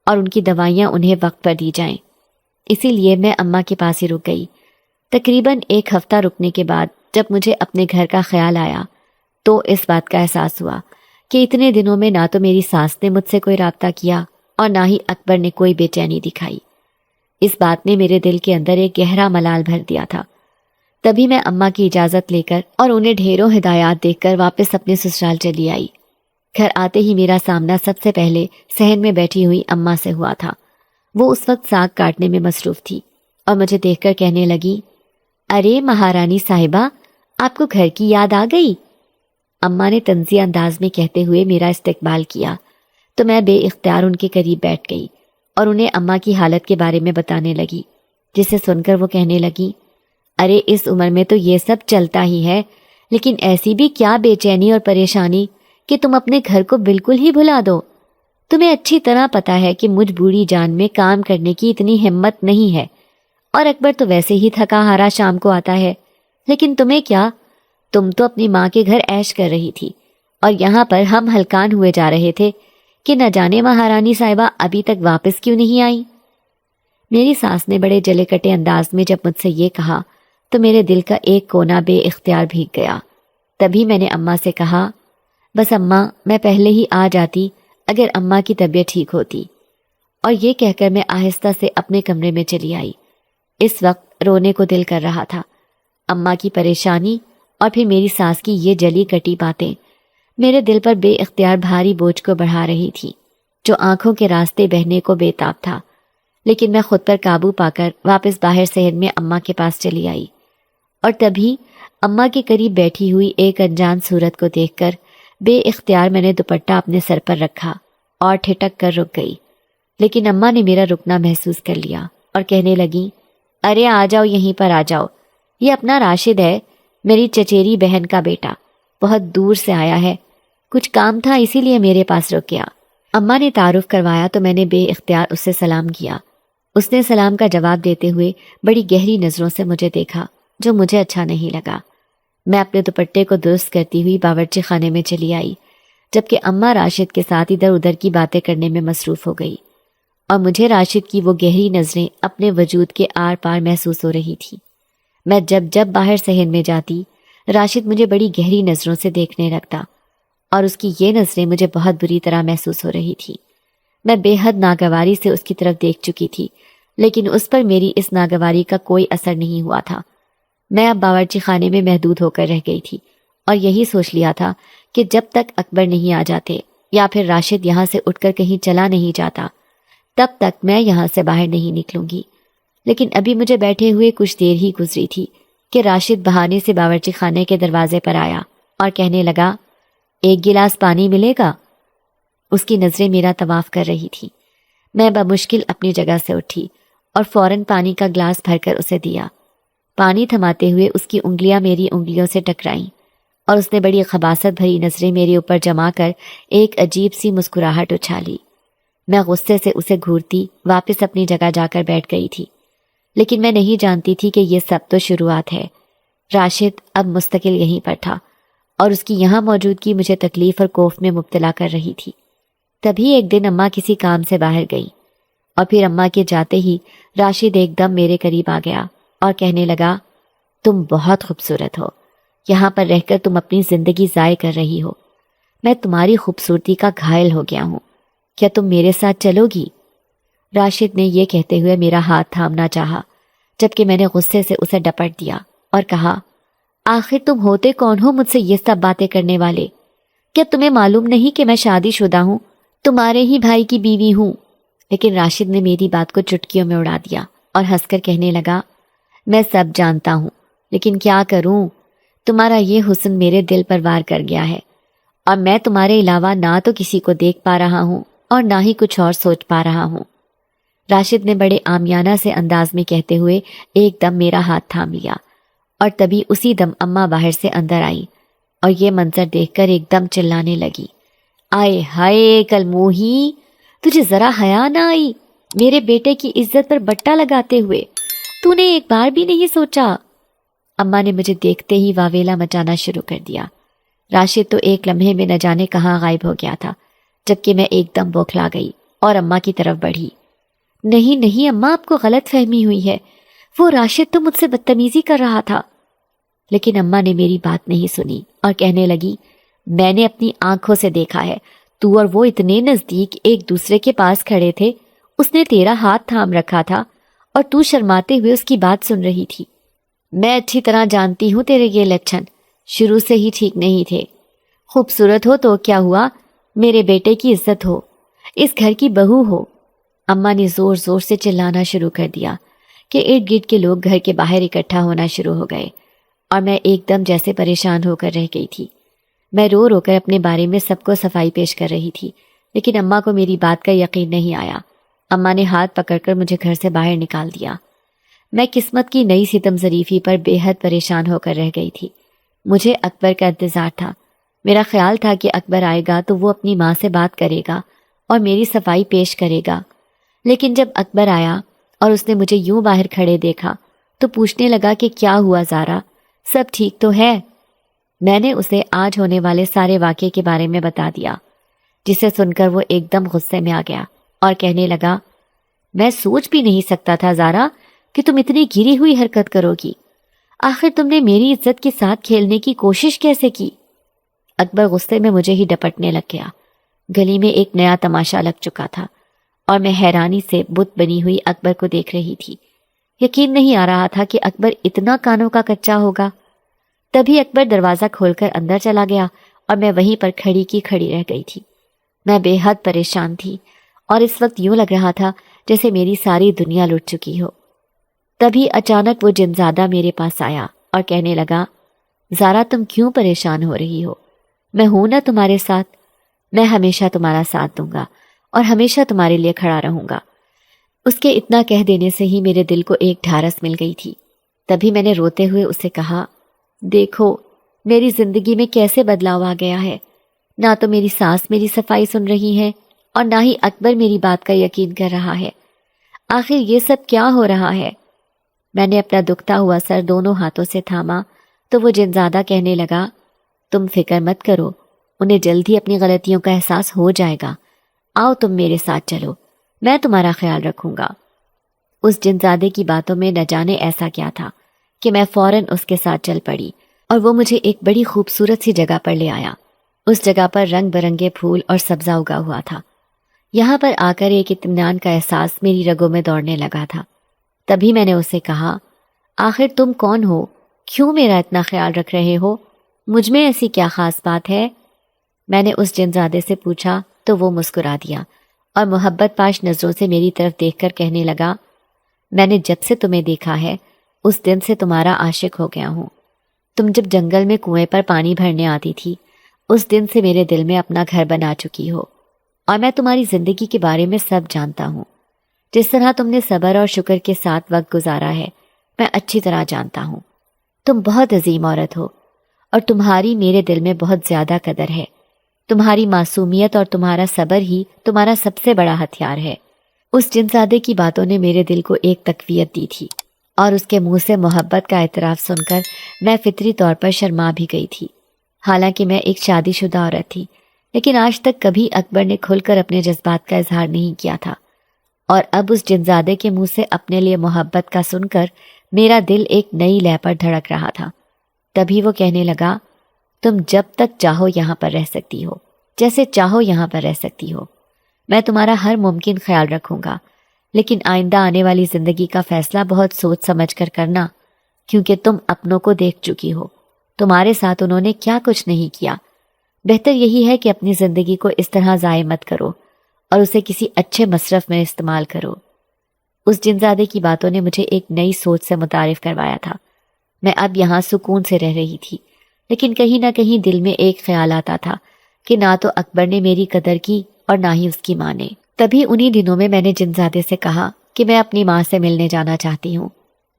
اور ان کی دوائیاں انہیں وقت پر دی جائیں۔ اسی لیے میں اماں کے پاس ہی رک گئی۔ تقریباً 1 ہفتہ رکنے کے بعد جب مجھے اپنے گھر کا خیال آیا تو اس بات کا احساس ہوا کہ اتنے دنوں میں نہ تو میری ساس نے مجھ سے کوئی رابطہ کیا اور نہ ہی اکبر نے کوئی بے چینی دکھائی۔ اس بات نے میرے دل کے اندر ایک گہرا ملال بھر دیا تھا۔ تبھی میں اماں کی اجازت لے کر اور انہیں ڈھیروں ہدایات دیکھ کر واپس اپنے سسرال چلی آئی۔ گھر آتے ہی میرا سامنا سب سے پہلے صحن میں بیٹھی ہوئی اماں سے ہوا تھا۔ وہ اس وقت ساگ کاٹنے میں مصروف تھی اور مجھے دیکھ کر کہنے لگی، ارے مہارانی صاحبہ، آپ کو گھر کی یاد آ گئی؟ اماں نے طنزیہ انداز میں کہتے ہوئے میرا استقبال کیا تو میں بے اختیار ان کے قریب بیٹھ گئی اور انہیں اماں کی حالت کے بارے میں بتانے لگی، جسے سن کر وہ کہنے لگی، ارے اس عمر میں تو یہ سب چلتا ہی ہے، لیکن ایسی بھی کیا بے چینی اور پریشانی کہ تم اپنے گھر کو بالکل ہی بھلا دو۔ تمہیں اچھی طرح پتا ہے کہ مجھ بوڑھی جان میں کام کرنے کی اتنی ہمت نہیں ہے، اور اکبر تو ویسے ہی تھکا ہارا شام کو آتا ہے، لیکن تمہیں کیا، تم تو اپنی ماں کے گھر عیش کر رہی تھی اور یہاں پر ہم ہلکان ہوئے جا رہے تھے کہ نہ جانے مہارانی صاحبہ ابھی تک واپس کیوں نہیں آئی۔ میری ساس نے بڑے جلے کٹے انداز میں جب مجھ سے یہ کہا تو میرے دل کا ایک کونا بے اختیار بھیگ گیا۔ تبھی میں نے اماں سے کہا، بس اماں، میں پہلے ہی آ جاتی اگر اماں کی طبیعت ٹھیک ہوتی، اور یہ کہہ کر میں آہستہ سے اپنے کمرے میں چلی آئی۔ اس وقت رونے کو دل کر رہا تھا۔ اماں کی پریشانی اور پھر میری ساس کی یہ جلی کٹی باتیں میرے دل پر بے اختیار بھاری بوجھ کو بڑھا رہی تھی، جو آنکھوں کے راستے بہنے کو بے تاب تھا۔ لیکن میں خود پر قابو پا کر واپس باہر صحن میں اماں کے پاس چلی آئی، اور تبھی اماں کے قریب بیٹھی ہوئی ایک انجان صورت کو دیکھ کر بے اختیار میں نے دوپٹہ اپنے سر پر رکھا اور ٹھٹک کر رک گئی۔ لیکن اماں نے میرا رکنا محسوس کر لیا اور کہنے لگی، ارے آ جاؤ، یہیں پر آ جاؤ، یہ اپنا راشد ہے، میری چچیری بہن کا بیٹا، بہت دور سے آیا ہے، کچھ کام تھا اسی لیے میرے پاس رک گیا۔ اماں نے تعارف کروایا تو میں نے بے اختیار اس سے سلام کیا۔ اس نے سلام کا جواب دیتے ہوئے بڑی گہری نظروں سے مجھے دیکھا، جو مجھے اچھا نہیں لگا۔ میں اپنے دوپٹے کو درست کرتی ہوئی باورچی خانے میں چلی آئی، جبکہ اماں راشد کے ساتھ ادھر ادھر کی باتیں کرنے میں مصروف ہو گئی، اور مجھے راشد کی وہ گہری نظریں اپنے وجود کے آر پار محسوس ہو رہی تھی۔ میں جب باہر صحن میں جاتی، راشد مجھے بڑی گہری نظروں سے دیکھنے لگتا، اور اس کی یہ نظریں مجھے بہت بری طرح محسوس ہو رہی تھی۔ میں بے حد ناگواری سے اس کی طرف دیکھ چکی تھی، لیکن اس پر میری اس ناگواری کا کوئی اثر نہیں ہوا تھا۔ میں اب باورچی خانے میں محدود ہو کر رہ گئی تھی اور یہی سوچ لیا تھا کہ جب تک اکبر نہیں آ جاتے یا پھر راشد یہاں سے اٹھ کر کہیں چلا نہیں جاتا، تب تک میں یہاں سے باہر نہیں نکلوں گی۔ لیکن ابھی مجھے بیٹھے ہوئے کچھ دیر ہی گزری تھی کہ راشد بہانے سے باورچی خانے کے دروازے پر آیا اور کہنے لگا، ایک گلاس پانی ملے گا؟ اس کی نظریں میرا طواف کر رہی تھی۔ میں بمشکل اپنی جگہ سے اٹھی اور فوراً پانی کا گلاس بھر کر اسے دیا۔ پانی تھماتے ہوئے اس کی انگلیاں میری انگلیوں سے ٹکرائیں اور اس نے بڑی خباثت بھری نظریں میرے اوپر جما کر ایک عجیب سی مسکراہٹ اچھالی۔ میں غصے سے اسے گھورتی واپس اپنی جگہ جا کر بیٹھ گئی تھی، لیکن میں نہیں جانتی تھی کہ یہ سب تو شروعات ہے۔ راشد اب مستقل یہیں پر تھا اور اس کی یہاں موجودگی مجھے تکلیف اور خوف میں مبتلا کر رہی تھی۔ تبھی ایک دن اماں کسی کام سے باہر گئی اور پھر اماں کے جاتے ہی راشد ایک دم میرے قریب آ گیا اور کہنے لگا، تم بہت خوبصورت ہو، یہاں پر رہ کر تم اپنی زندگی ضائع کر رہی ہو، میں تمہاری خوبصورتی کا گھائل ہو گیا ہوں، کیا تم میرے ساتھ چلو گی؟ راشد نے یہ کہتے ہوئے میرا ہاتھ تھامنا چاہا، جبکہ میں نے غصے سے اسے ڈپٹ دیا اور کہا، آخر تم ہوتے کون ہو مجھ سے یہ سب باتیں کرنے والے؟ کیا تمہیں معلوم نہیں کہ میں شادی شدہ ہوں، تمہارے ہی بھائی کی بیوی ہوں؟ لیکن راشد نے میری بات کو چٹکیوں میں اڑا دیا اور ہنس کر کہنے لگا، میں سب جانتا ہوں، لیکن کیا کروں، تمہارا یہ حسن میرے دل پر وار کر گیا ہے، اور میں تمہارے علاوہ نہ تو کسی کو دیکھ پا رہا ہوں اور نہ ہی کچھ اور سوچ پا رہا ہوں۔ راشد نے بڑے عامیانہ سے انداز میں کہتے ہوئے ایک دم میرا ہاتھ تھام لیا، اور تبھی اسی دم اماں باہر سے اندر آئی اور یہ منظر دیکھ کر ایک دم چلانے لگی، آئے ہائے کلموہی، تجھے ذرا حیا نہ آئی؟ میرے بیٹے کی عزت پر بٹا لگاتے ہوئے تو نے ایک بار بھی نہیں سوچا؟ اماں نے مجھے دیکھتے ہی واویلا مچانا شروع کر دیا۔ راشد تو ایک لمحے میں نہ جانے کہاں غائب ہو گیا تھا، جبکہ میں ایک دم بوکھلا گئی اور اماں کی طرف بڑھی۔ نہیں نہیں اماں، آپ کو غلط فہمی ہوئی ہے، وہ راشد تو مجھ سے بدتمیزی کر رہا تھا۔ لیکن اماں نے میری بات نہیں سنی اور کہنے لگی، میں نے اپنی آنکھوں سے دیکھا ہے، تو اور وہ اتنے نزدیک ایک دوسرے کے پاس کھڑے تھے، اس نے تیرا ہاتھ تھام رکھا تھا اور تو شرماتے ہوئے اس کی بات سن رہی تھی۔ میں اچھی طرح جانتی ہوں تیرے یہ لچھن شروع سے ہی ٹھیک نہیں تھے۔ خوبصورت ہو تو کیا ہوا، میرے بیٹے کی عزت ہو، اس گھر کی بہو ہو۔ اماں نے زور زور سے چلانا شروع کر دیا کہ ارد گرد کے لوگ گھر کے باہر اکٹھا ہونا شروع ہو گئے، اور میں ایک دم جیسے پریشان ہو کر رہ گئی تھی۔ میں رو رو کر اپنے بارے میں سب کو صفائی پیش کر رہی تھی، لیکن اماں کو میری بات کا یقین نہیں آیا۔ اماں نے ہاتھ پکڑ کر مجھے گھر سے باہر نکال دیا۔ میں قسمت کی نئی ستم ظریفی پر بے حد پریشان ہو کر رہ گئی تھی۔ مجھے اکبر کا انتظار تھا۔ میرا خیال تھا کہ اکبر آئے گا تو وہ اپنی ماں سے بات کرے گا اور میری صفائی پیش کرے گا، لیکن جب اکبر آیا اور اس نے مجھے یوں باہر کھڑے دیکھا تو پوچھنے لگا کہ کیا ہوا زارا، سب ٹھیک تو ہے؟ میں نے اسے آج ہونے والے سارے واقعے کے بارے میں بتا دیا، جسے سن کر وہ ایک دم غصے میں آ گیا اور کہنے لگا، میں سوچ بھی نہیں سکتا تھا زارا کہ تم اتنی گری ہوئی حرکت کرو گی، آخر تم نے میری عزت کے ساتھ کھیلنے کی کوشش کیسے کی؟ اکبر غصے میں مجھے ہی ڈپٹنے لگ گیا۔ گلی میں ایک نیا تماشا لگ چکا تھا اور میں حیرانی سے بت بنی ہوئی اکبر کو دیکھ رہی تھی۔ یقین نہیں آ رہا تھا کہ اکبر اتنا کانوں کا کچا ہوگا۔ تبھی اکبر دروازہ کھول کر اندر چلا گیا اور میں وہیں پر کھڑی کی کھڑی رہ گئی تھی۔ میں بے حد پریشان تھی اور اس وقت یوں لگ رہا تھا جیسے میری ساری دنیا لٹ چکی ہو۔ تبھی اچانک وہ جنزادہ میرے پاس آیا اور کہنے لگا، زارا تم کیوں پریشان ہو رہی ہو؟ میں ہوں نا تمہارے ساتھ، میں ہمیشہ تمہارا ساتھ دوں گا اور ہمیشہ تمہارے لیے کھڑا رہوں گا۔ اس کے اتنا کہہ دینے سے ہی میرے دل کو ایک ڈھارس مل گئی تھی۔ تبھی میں نے روتے ہوئے اسے کہا، دیکھو میری زندگی میں کیسے بدلاؤ آ گیا ہے، نہ تو میری ساس میری صفائی سن رہی ہے اور نہ ہی اکبر میری بات کا یقین کر رہا ہے۔ آخر یہ سب کیا ہو رہا ہے؟ میں نے اپنا دکھتا ہوا سر دونوں ہاتھوں سے تھاما تو وہ جنزادہ کہنے لگا، تم فکر مت کرو، انہیں جلد ہی اپنی غلطیوں کا احساس ہو جائے گا، آؤ تم میرے ساتھ چلو، میں تمہارا خیال رکھوں گا۔ اس جنزادے کی باتوں میں نہ جانے ایسا کیا تھا کہ میں فوراً اس کے ساتھ چل پڑی اور وہ مجھے ایک بڑی خوبصورت سی جگہ پر لے آیا۔ اس جگہ پر رنگ برنگے پھول اور سبزہ اگا ہوا تھا۔ یہاں پر آ کر ایک اطمینان کا احساس میری رگوں میں دوڑنے لگا تھا۔ تبھی میں نے اسے کہا، آخر تم کون ہو؟ کیوں میرا اتنا خیال رکھ رہے ہو؟ مجھ میں ایسی کیا خاص بات ہے؟ میں نے اس جنزادے سے پوچھا تو وہ مسکرا دیا اور محبت پاش نظروں سے میری طرف دیکھ کر کہنے لگا، میں نے جب سے تمہیں دیکھا ہے اس دن سے تمہارا عاشق ہو گیا ہوں۔ تم جب جنگل میں کنویں پر پانی بھرنے آتی تھی اس دن سے میرے دل میں اپنا گھر بنا چکی ہو، اور میں تمہاری زندگی کے بارے میں سب جانتا ہوں۔ جس طرح تم نے صبر اور شکر کے ساتھ وقت گزارا ہے میں اچھی طرح جانتا ہوں۔ تم بہت عظیم عورت ہو اور تمہاری میرے دل میں بہت زیادہ قدر ہے۔ تمہاری معصومیت اور تمہارا صبر ہی تمہارا سب سے بڑا ہتھیار ہے۔ اس جنزادے کی باتوں نے میرے دل کو ایک تقویت دی تھی اور اس کے منہ سے محبت کا اعتراف سن کر میں فطری طور پر شرما بھی گئی تھی۔ حالانکہ میں ایک شادی شدہ عورت تھی، لیکن آج تک کبھی اکبر نے کھل کر اپنے جذبات کا اظہار نہیں کیا تھا، اور اب اس جنزادے کے منہ سے اپنے لیے محبت کا سن کر میرا دل ایک نئی لے پر دھڑک رہا تھا۔ تبھی وہ کہنے لگا، تم جب تک چاہو یہاں پر رہ سکتی ہو، جیسے چاہو یہاں پر رہ سکتی ہو، میں تمہارا ہر ممکن خیال رکھوں گا، لیکن آئندہ آنے والی زندگی کا فیصلہ بہت سوچ سمجھ کر کرنا، کیونکہ تم اپنوں کو دیکھ چکی ہو، تمہارے ساتھ انہوں نے کیا کچھ نہیں کیا۔ بہتر یہی ہے کہ اپنی زندگی کو اس طرح ضائع مت کرو اور اسے کسی اچھے مصرف میں استعمال کرو۔ اس جنزادے کی باتوں نے مجھے ایک نئی سوچ سے متعارف کروایا تھا۔ میں اب یہاں سکون سے رہ رہی تھی لیکن کہیں نہ کہیں دل میں ایک خیال آتا تھا کہ نہ تو اکبر نے میری قدر کی اور نہ ہی اس کی ماں نے۔ تبھی انہی دنوں میں نے جنزادے سے کہا کہ میں اپنی ماں سے ملنے جانا چاہتی ہوں۔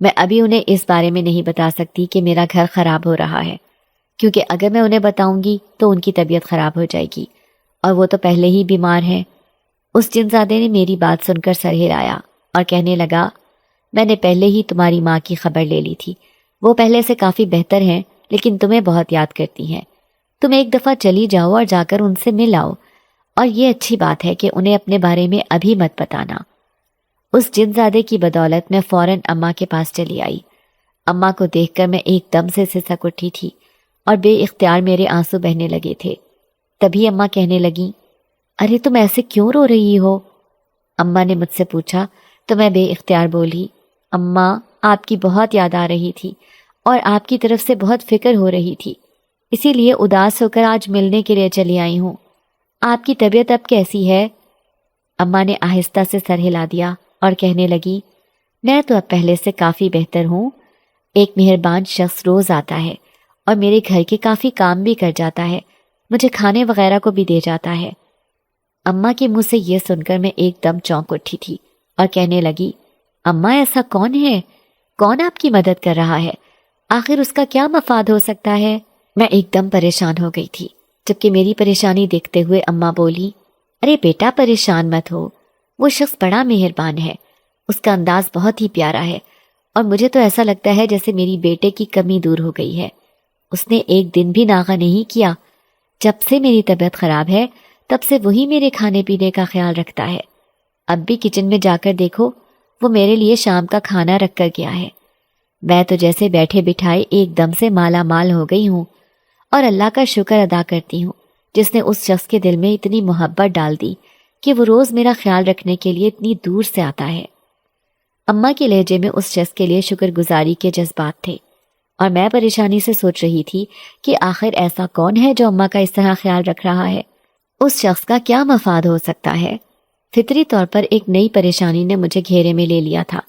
میں ابھی انہیں اس بارے میں نہیں بتا سکتی کہ میرا گھر خراب ہو رہا ہے، کیونکہ اگر میں انہیں بتاؤں گی تو ان کی طبیعت خراب ہو جائے گی، اور وہ تو پہلے ہی بیمار ہیں۔ اس جنزادے نے میری بات سن کر سر ہلایا اور کہنے لگا، میں نے پہلے ہی تمہاری ماں کی خبر لے لی تھی، وہ پہلے سے کافی بہتر ہیں، لیکن تمہیں بہت یاد کرتی ہیں۔ تم ایک دفعہ چلی جاؤ اور جا کر ان سے مل آؤ، اور یہ اچھی بات ہے کہ انہیں اپنے بارے میں ابھی مت بتانا۔ اس جنزادے کی بدولت میں فوراً اماں کے پاس چلی آئی۔ اماں کو دیکھ کر میں ایک دم سے سسک اٹھی تھی اور بے اختیار میرے آنسو بہنے لگے تھے۔ تبھی اماں کہنے لگیں، ارے تم ایسے کیوں رو رہی ہو؟ اماں نے مجھ سے پوچھا تو میں بے اختیار بولی، اماں آپ کی بہت یاد آ رہی تھی اور آپ کی طرف سے بہت فکر ہو رہی تھی، اسی لیے اداس ہو کر آج ملنے کے لیے چلی آئی ہوں۔ آپ کی طبیعت اب کیسی ہے؟ اماں نے آہستہ سے سر ہلا دیا اور کہنے لگی، میں تو اب پہلے سے کافی بہتر ہوں۔ ایک مہربان شخص روز آتا ہے اور میرے گھر کے کافی کام بھی کر جاتا ہے، مجھے کھانے وغیرہ کو بھی دے جاتا ہے۔ اماں کے منہ سے یہ سن کر میں ایک دم چونک اٹھی تھی اور کہنے لگی، اماں ایسا کون ہے؟ کون آپ کی مدد کر رہا ہے؟ آخر اس کا کیا مفاد ہو سکتا ہے؟ میں ایک دم پریشان ہو گئی تھی، جبکہ میری پریشانی دیکھتے ہوئے اماں بولی، ارے بیٹا پریشان مت ہو، وہ شخص بڑا مہربان ہے، اس کا انداز بہت ہی پیارا ہے، اور مجھے تو ایسا لگتا ہے جیسے میری بیٹے کی کمی دور ہو گئی ہے۔ اس نے ایک دن بھی ناغہ نہیں کیا۔ جب سے میری طبیعت خراب ہے تب سے وہی میرے کھانے پینے کا خیال رکھتا ہے۔ اب بھی کچن میں جا کر دیکھو، وہ میرے لیے شام کا کھانا رکھ کر گیا ہے۔ میں تو جیسے بیٹھے بٹھائے ایک دم سے مالا مال ہو گئی ہوں، اور اللہ کا شکر ادا کرتی ہوں جس نے اس شخص کے دل میں اتنی محبت ڈال دی کہ وہ روز میرا خیال رکھنے کے لیے اتنی دور سے آتا ہے۔ اماں کے لہجے میں اس شخص کے لیے شکر گزاری کے جذبات تھے، اور میں پریشانی سے سوچ رہی تھی کہ آخر ایسا کون ہے جو اماں کا اس طرح خیال رکھ رہا ہے؟ اس شخص کا کیا مفاد ہو سکتا ہے؟ فطری طور پر ایک نئی پریشانی نے مجھے گھیرے میں لے لیا تھا،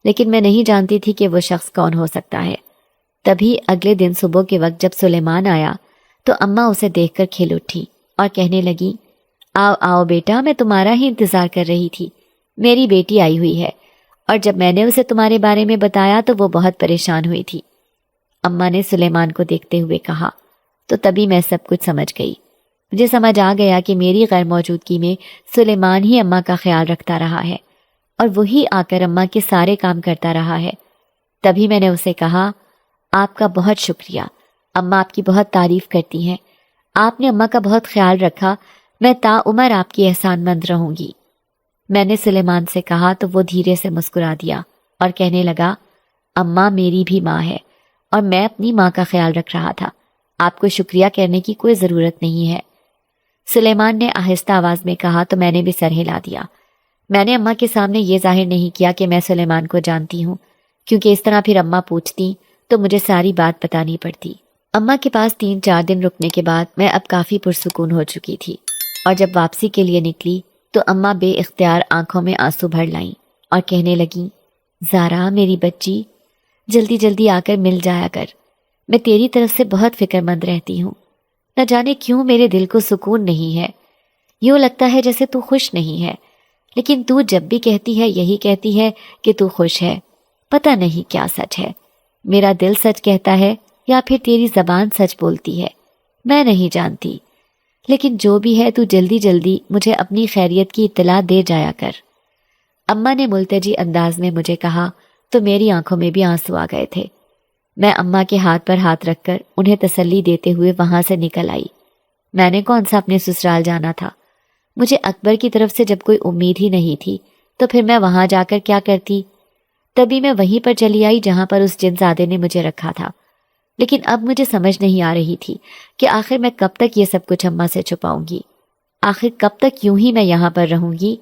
لیکن میں نہیں جانتی تھی کہ وہ شخص کون ہو سکتا ہے۔ تبھی اگلے دن صبح کے وقت جب سلیمان آیا تو اماں اسے دیکھ کر کھل اٹھی اور کہنے لگی، آؤ آؤ بیٹا، میں تمہارا ہی انتظار کر رہی تھی۔ میری بیٹی آئی ہوئی ہے، اور جب میں نے اسے تمہارے بارے میں بتایا تو وہ بہت پریشان ہوئی تھی۔ اماں نے سلیمان کو دیکھتے ہوئے کہا، تو تبھی میں سب کچھ سمجھ گئی۔ مجھے سمجھ آ گیا کہ میری غیر موجودگی میں سلیمان ہی اماں کا خیال رکھتا رہا ہے، اور وہی آ کر اماں کے سارے کام کرتا رہا ہے۔ تبھی میں نے اسے کہا، آپ کا بہت شکریہ، اماں آپ کی بہت تعریف کرتی ہیں، آپ نے اماں کا بہت خیال رکھا، میں تا عمر آپ کی احسان مند رہوں گی۔ میں نے سلیمان سے کہا تو وہ دھیرے سے مسکرا دیا اور کہنے لگا، اماں میری بھی ماں ہے، اور میں اپنی ماں کا خیال رکھ رہا تھا، آپ کو شکریہ کرنے کی کوئی ضرورت نہیں ہے۔ سلیمان نے آہستہ آواز میں کہا تو میں نے بھی سر ہلا دیا۔ میں نے اماں کے سامنے یہ ظاہر نہیں کیا کہ میں سلیمان کو جانتی ہوں، کیونکہ اس طرح پھر اماں پوچھتی تو مجھے ساری بات بتانی پڑتی۔ اماں کے پاس 3-4 دن رکنے کے بعد میں اب کافی پرسکون ہو چکی تھی، اور جب واپسی کے لیے نکلی تو اماں بے اختیار آنکھوں میں آنسو بھر لائیں اور کہنے لگیں، زارا میری بچی، جلدی جلدی آ کر مل جایا کر، میں تیری طرف سے بہت فکر مند رہتی ہوں۔ نہ جانے کیوں میرے دل کو سکون نہیں ہے، یوں لگتا ہے جیسے تو خوش نہیں ہے، لیکن تو جب بھی کہتی ہے یہی کہتی ہے کہ تو خوش ہے۔ پتہ نہیں کیا سچ ہے، میرا دل سچ کہتا ہے یا پھر تیری زبان سچ بولتی ہے، میں نہیں جانتی، لیکن جو بھی ہے تو جلدی جلدی مجھے اپنی خیریت کی اطلاع دے جایا کر۔ اماں نے ملتجی انداز میں مجھے کہا تو میری آنکھوں میں بھی آنسو آ گئے تھے۔ میں اماں کے ہاتھ پر ہاتھ رکھ کر انہیں تسلی دیتے ہوئے وہاں سے نکل آئی۔ میں نے کون سا اپنے سسرال جانا تھا؟ مجھے اکبر کی طرف سے جب کوئی امید ہی نہیں تھی تو پھر میں وہاں جا کر کیا کرتی؟ تبھی میں وہیں پر چلی آئی جہاں پر اس جنزادے نے مجھے رکھا تھا، لیکن اب مجھے سمجھ نہیں آ رہی تھی کہ آخر میں کب تک یہ سب کچھ اماں سے چھپاؤں گی، آخر کب تک یوں ہی میں یہاں پر رہوں گی؟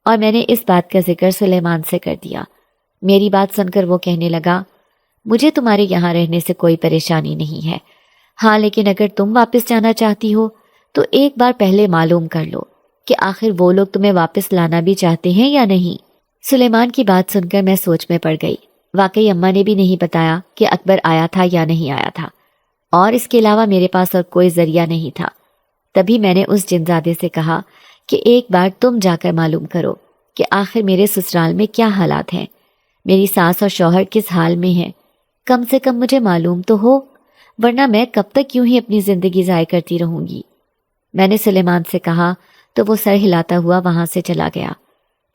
اور میں نے اس بات کا ذکر سلیمان سے کر دیا۔ میری بات سن کر وہ کہنے لگا، مجھے تمہارے یہاں رہنے سے کوئی پریشانی نہیں ہے، ہاں لیکن اگر تم واپس جانا چاہتی ہو تو ایک بار پہلے معلوم کر لو کہ آخر وہ لوگ تمہیں واپس لانا بھی چاہتے ہیں یا نہیں۔ سلیمان کی بات سن کر میں سوچ میں پڑ گئی۔ واقعی اماں نے بھی نہیں بتایا کہ اکبر آیا تھا یا نہیں آیا تھا، اور اس کے علاوہ میرے پاس اور کوئی ذریعہ نہیں تھا۔ تبھی میں نے اس جنزادے سے کہا کہ ایک بار تم جا کر معلوم کرو کہ آخر میرے سسرال میں کیا حالات ہیں، میری ساس اور شوہر کس حال میں ہیں، کم سے کم مجھے معلوم تو ہو، ورنہ میں کب تک یوں ہی اپنی زندگی ضائع کرتی رہوں گی۔ میں نے سلیمان سے کہا تو وہ سر ہلاتا ہوا وہاں سے چلا گیا۔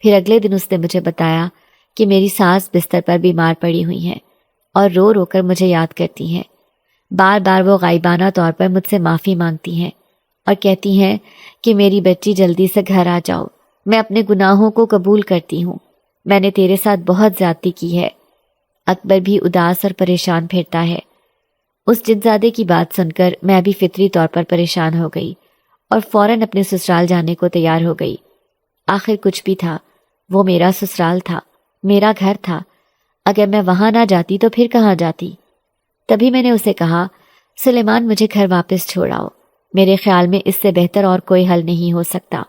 پھر اگلے دن اس نے مجھے بتایا کہ میری ساس بستر پر بیمار پڑی ہوئی ہیں اور رو رو کر مجھے یاد کرتی ہیں۔ بار بار وہ غائبانہ طور پر مجھ سے معافی مانگتی ہیں اور کہتی ہیں کہ میری بچی جلدی سے گھر آ جاؤ، میں اپنے گناہوں کو قبول کرتی ہوں، میں نے تیرے ساتھ بہت زیادتی کی ہے۔ اکبر بھی اداس اور پریشان پھرتا ہے۔ اس جنزادے کی بات سن کر میں بھی فطری طور پر پریشان ہو گئی اور فوراً اپنے سسرال جانے کو تیار ہو گئی۔ آخر کچھ بھی تھا، وہ میرا سسرال تھا، میرا گھر تھا، اگر میں وہاں نہ جاتی تو پھر کہاں جاتی؟ تبھی میں نے اسے کہا، سلیمان مجھے گھر واپس چھوڑاؤ، میرے خیال میں اس سے بہتر اور کوئی حل نہیں ہو سکتا۔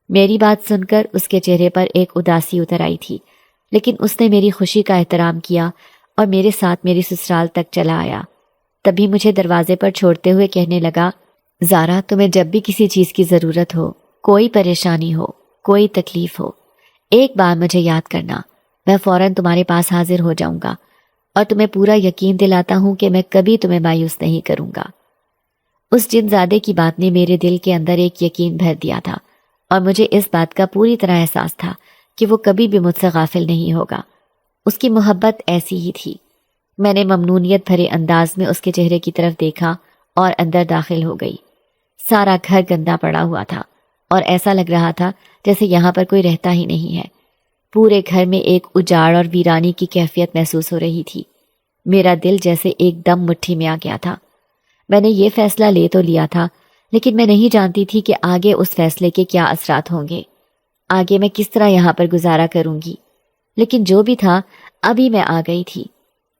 میری بات سن کر اس کے چہرے پر ایک اداسی اتر آئی تھی، لیکن اس نے میری خوشی کا احترام کیا اور میرے ساتھ میری سسرال تک چلا آیا۔ تبھی مجھے دروازے پر چھوڑتے ہوئے کہنے لگا، زارا تمہیں جب بھی کسی چیز کی ضرورت ہو، کوئی پریشانی ہو، کوئی تکلیف ہو، ایک بار مجھے یاد کرنا، میں فوراً تمہارے پاس حاضر ہو جاؤں گا اور تمہیں پورا یقین دلاتا ہوں کہ میں کبھی تمہیں مایوس نہیں کروں گا۔ اس جنزادے کی بات نے میرے دل کے اندر ایک یقین بھر دیا تھا اور مجھے اس بات کا پوری طرح احساس تھا کہ وہ کبھی بھی مجھ سے غافل نہیں ہوگا۔ اس کی محبت ایسی ہی تھی۔ میں نے ممنونیت بھرے انداز میں اس کے چہرے کی طرف دیکھا اور اندر داخل ہو گئی۔ سارا گھر گندا پڑا ہوا تھا اور ایسا لگ رہا تھا جیسے یہاں پر کوئی رہتا ہی نہیں ہے۔ پورے گھر میں ایک اجاڑ اور ویرانی کی کیفیت محسوس ہو رہی تھی۔ میرا دل جیسے ایک دم مٹھی میں آ گیا تھا۔ میں نے یہ فیصلہ لے تو لیا تھا، لیکن میں نہیں جانتی تھی کہ آگے اس فیصلے کے کیا اثرات ہوں گے، آگے میں کس طرح یہاں پر گزارا کروں گی۔ لیکن جو بھی تھا، ابھی میں آ گئی تھی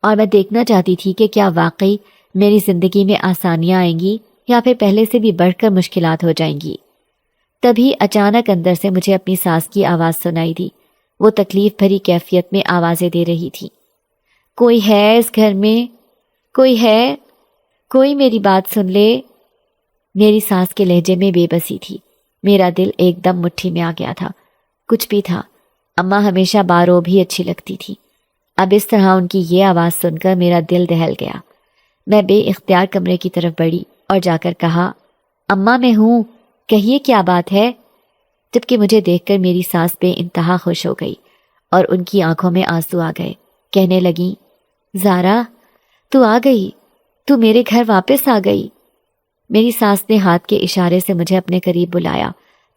اور میں دیکھنا چاہتی تھی کہ کیا واقعی میری زندگی میں آسانیاں آئیں گی یا پھر پہلے سے بھی بڑھ کر مشکلات ہو جائیں گی۔ تبھی اچانک اندر سے مجھے اپنی ساس کی آواز سنائی دی۔ وہ تکلیف بھری کیفیت میں آوازیں دے رہی تھی، کوئی ہے اس گھر میں؟ کوئی ہے؟ کوئی میری بات سن لے؟ میری ساس کے لہجے میں بے بسی تھی۔ میرا دل ایک دم مٹھی میں آ گیا تھا۔ کچھ بھی تھا، اماں ہمیشہ بارو بھی اچھی لگتی تھی، اب اس طرح ان کی یہ آواز سن کر میرا دل دہل گیا۔ میں بے اختیار کمرے کی طرف بڑھی اور جا کر کہا، اماں میں ہوں، کہیے کیا بات ہے؟ جبکہ مجھے دیکھ کر میری ساس بے انتہا خوش ہو گئی اور ان کی آنکھوں میں آنسو آ گئے۔ کہنے لگیں، زارا تو آ گئی، تو میرے گھر واپس آ گئی۔ میری ساس نے ہاتھ کے اشارے سے مجھے اپنے قریب بلایا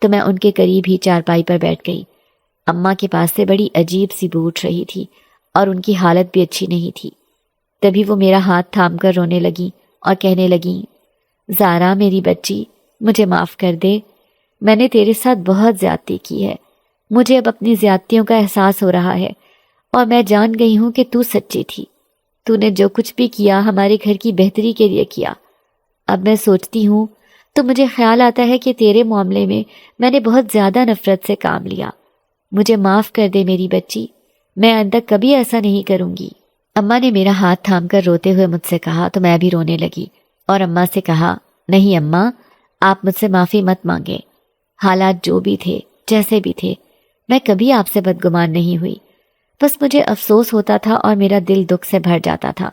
تو میں ان کے قریب ہی چارپائی پر بیٹھ گئی۔ اماں کے پاس سے بڑی عجیب سی بو اٹھ رہی تھی اور ان کی حالت بھی اچھی نہیں تھی۔ تبھی وہ میرا ہاتھ تھام کر رونے لگیں اور کہنے لگیں، زارا میری بچی، مجھے معاف کر دے، میں نے تیرے ساتھ بہت زیادتی کی ہے، مجھے اب اپنی زیادتیوں کا احساس ہو رہا ہے اور میں جان گئی ہوں کہ تو سچی تھی، تو نے جو کچھ بھی کیا ہمارے گھر کی بہتری کے لیے کیا۔ اب میں سوچتی ہوں تو مجھے خیال آتا ہے کہ تیرے معاملے میں نے بہت زیادہ نفرت سے کام لیا، مجھے معاف کر دے میری بچی، میں آئندہ کبھی ایسا نہیں کروں گی۔ اماں نے میرا ہاتھ تھام کر روتے ہوئے مجھ سے کہا تو میں بھی رونے لگی اور اماں سے کہا، نہیں اماں، آپ مجھ سے معافی مت مانگیں، حالات جو بھی تھے، جیسے بھی تھے، میں کبھی آپ سے بدگمان نہیں ہوئی، بس مجھے افسوس ہوتا تھا اور میرا دل دکھ سے بھر جاتا تھا۔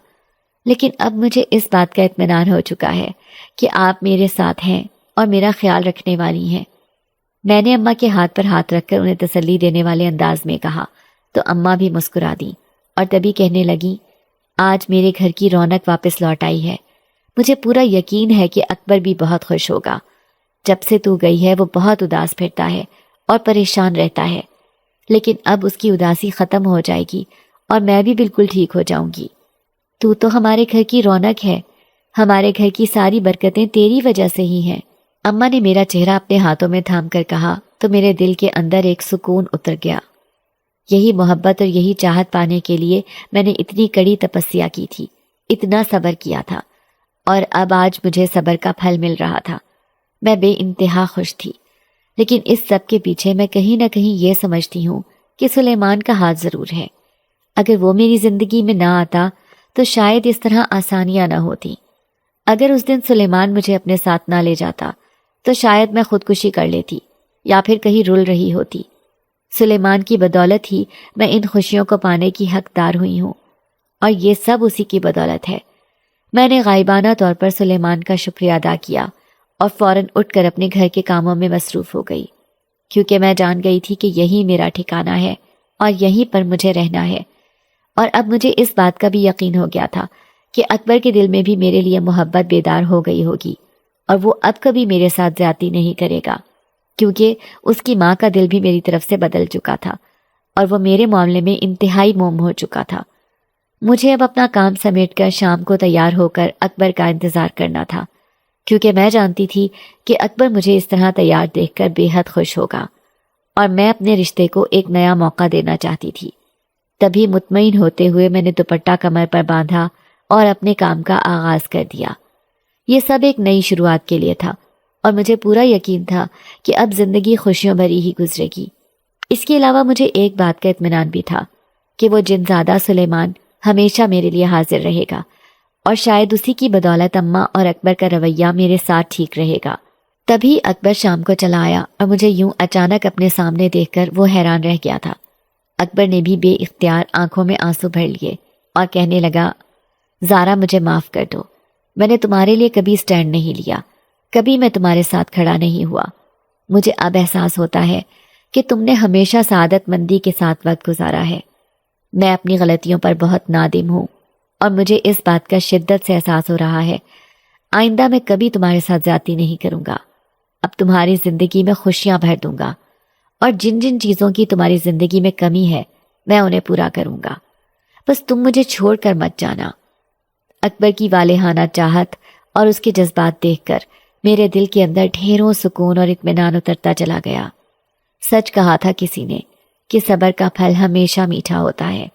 لیکن اب مجھے اس بات کا اطمینان ہو چکا ہے کہ آپ میرے ساتھ ہیں اور میرا خیال رکھنے والی ہیں۔ میں نے اماں کے ہاتھ پر ہاتھ رکھ کر انہیں تسلی دینے والے انداز میں کہا تو اماں بھی مسکرا دیں اور تبھی کہنے لگیں، آج میرے گھر کی رونق واپس لوٹ آئی ہے، مجھے پورا یقین ہے کہ اکبر بھی بہت خوش ہوگا۔ جب سے تو گئی ہے وہ بہت اداس پھرتا ہے اور پریشان رہتا ہے، لیکن اب اس کی اداسی ختم ہو جائے گی اور میں بھی بالکل ٹھیک ہو جاؤں گی۔ تو ہمارے گھر کی رونق ہے، ہمارے گھر کی ساری برکتیں تیری وجہ سے ہی ہیں۔ اماں نے میرا چہرہ اپنے ہاتھوں میں تھام کر کہا تو میرے دل کے اندر ایک سکون اتر گیا۔ یہی محبت اور یہی چاہت پانے کے لیے میں نے اتنی کڑی تپسیا کی تھی، اتنا صبر کیا تھا، اور اب آج مجھے صبر کا پھل مل رہا تھا۔ میں بے انتہا خوش تھی، لیکن اس سب کے پیچھے میں کہیں نہ کہیں یہ سمجھتی ہوں کہ سلیمان کا ہاتھ ضرور ہے۔ اگر وہ میری زندگی میں نہ آتا تو شاید اس طرح آسانیاں نہ ہوتی۔ اگر اس دن سلیمان مجھے اپنے ساتھ نہ لے جاتا تو شاید میں خودکشی کر لیتی یا پھر کہیں رول رہی ہوتی۔ سلیمان کی بدولت ہی میں ان خوشیوں کو پانے کی حقدار ہوئی ہوں، اور یہ سب اسی کی بدولت ہے۔ میں نے غائبانہ طور پر سلیمان کا شکریہ ادا کیا اور فوراً اٹھ کر اپنے گھر کے کاموں میں مصروف ہو گئی، کیونکہ میں جان گئی تھی کہ یہی میرا ٹھکانہ ہے اور یہیں پر مجھے رہنا ہے۔ اور اب مجھے اس بات کا بھی یقین ہو گیا تھا کہ اکبر کے دل میں بھی میرے لیے محبت بیدار ہو گئی ہوگی، اور وہ اب کبھی میرے ساتھ زیادتی نہیں کرے گا، کیونکہ اس کی ماں کا دل بھی میری طرف سے بدل چکا تھا اور وہ میرے معاملے میں انتہائی موم ہو چکا تھا۔ مجھے اب اپنا کام سمیٹ کر شام کو تیار ہو کر اکبر کا انتظار کرنا تھا، کیونکہ میں جانتی تھی کہ اکبر مجھے اس طرح تیار دیکھ کر بے حد خوش ہوگا، اور میں اپنے رشتے کو ایک نیا موقع دینا چاہتی تھی۔ تبھی مطمئن ہوتے ہوئے میں نے دوپٹہ کمر پر باندھا اور اپنے کام کا آغاز کر دیا۔ یہ سب ایک نئی شروعات کے لیے تھا، اور مجھے پورا یقین تھا کہ اب زندگی خوشیوں بھری ہی گزرے گی۔ اس کے علاوہ مجھے ایک بات کا اطمینان بھی تھا کہ وہ جنزادہ سلیمان ہمیشہ میرے لیے حاضر رہے گا، اور شاید اسی کی بدولت اماں اور اکبر کا رویہ میرے ساتھ ٹھیک رہے گا۔ تبھی اکبر شام کو چلا آیا، اور مجھے یوں اچانک اپنے سامنے دیکھ کر وہ حیران رہ گیا تھا۔ اکبر نے بھی بے اختیار آنکھوں میں آنسو بھر لیے اور کہنے لگا، زارا مجھے معاف کر دو، میں نے تمہارے لیے کبھی سٹینڈ نہیں لیا، کبھی میں تمہارے ساتھ کھڑا نہیں ہوا۔ مجھے اب احساس ہوتا ہے کہ تم نے ہمیشہ سعادت مندی کے ساتھ وقت گزارا ہے۔ میں اپنی غلطیوں پر بہت نادم ہوں، اور مجھے اس بات کا شدت سے احساس ہو رہا ہے۔ آئندہ میں کبھی تمہارے ساتھ زیادتی نہیں کروں گا، اب تمہاری زندگی میں خوشیاں بھر دوں گا، اور جن جن چیزوں کی تمہاری زندگی میں کمی ہے میں انہیں پورا کروں گا، بس تم مجھے چھوڑ کر مت جانا۔ اکبر کی والہانہ چاہت اور اس کے جذبات دیکھ کر میرے دل کے اندر ڈھیروں سکون اور اطمینان اترتا چلا گیا۔ سچ کہا تھا کسی نے کہ صبر کا پھل ہمیشہ میٹھا ہوتا ہے،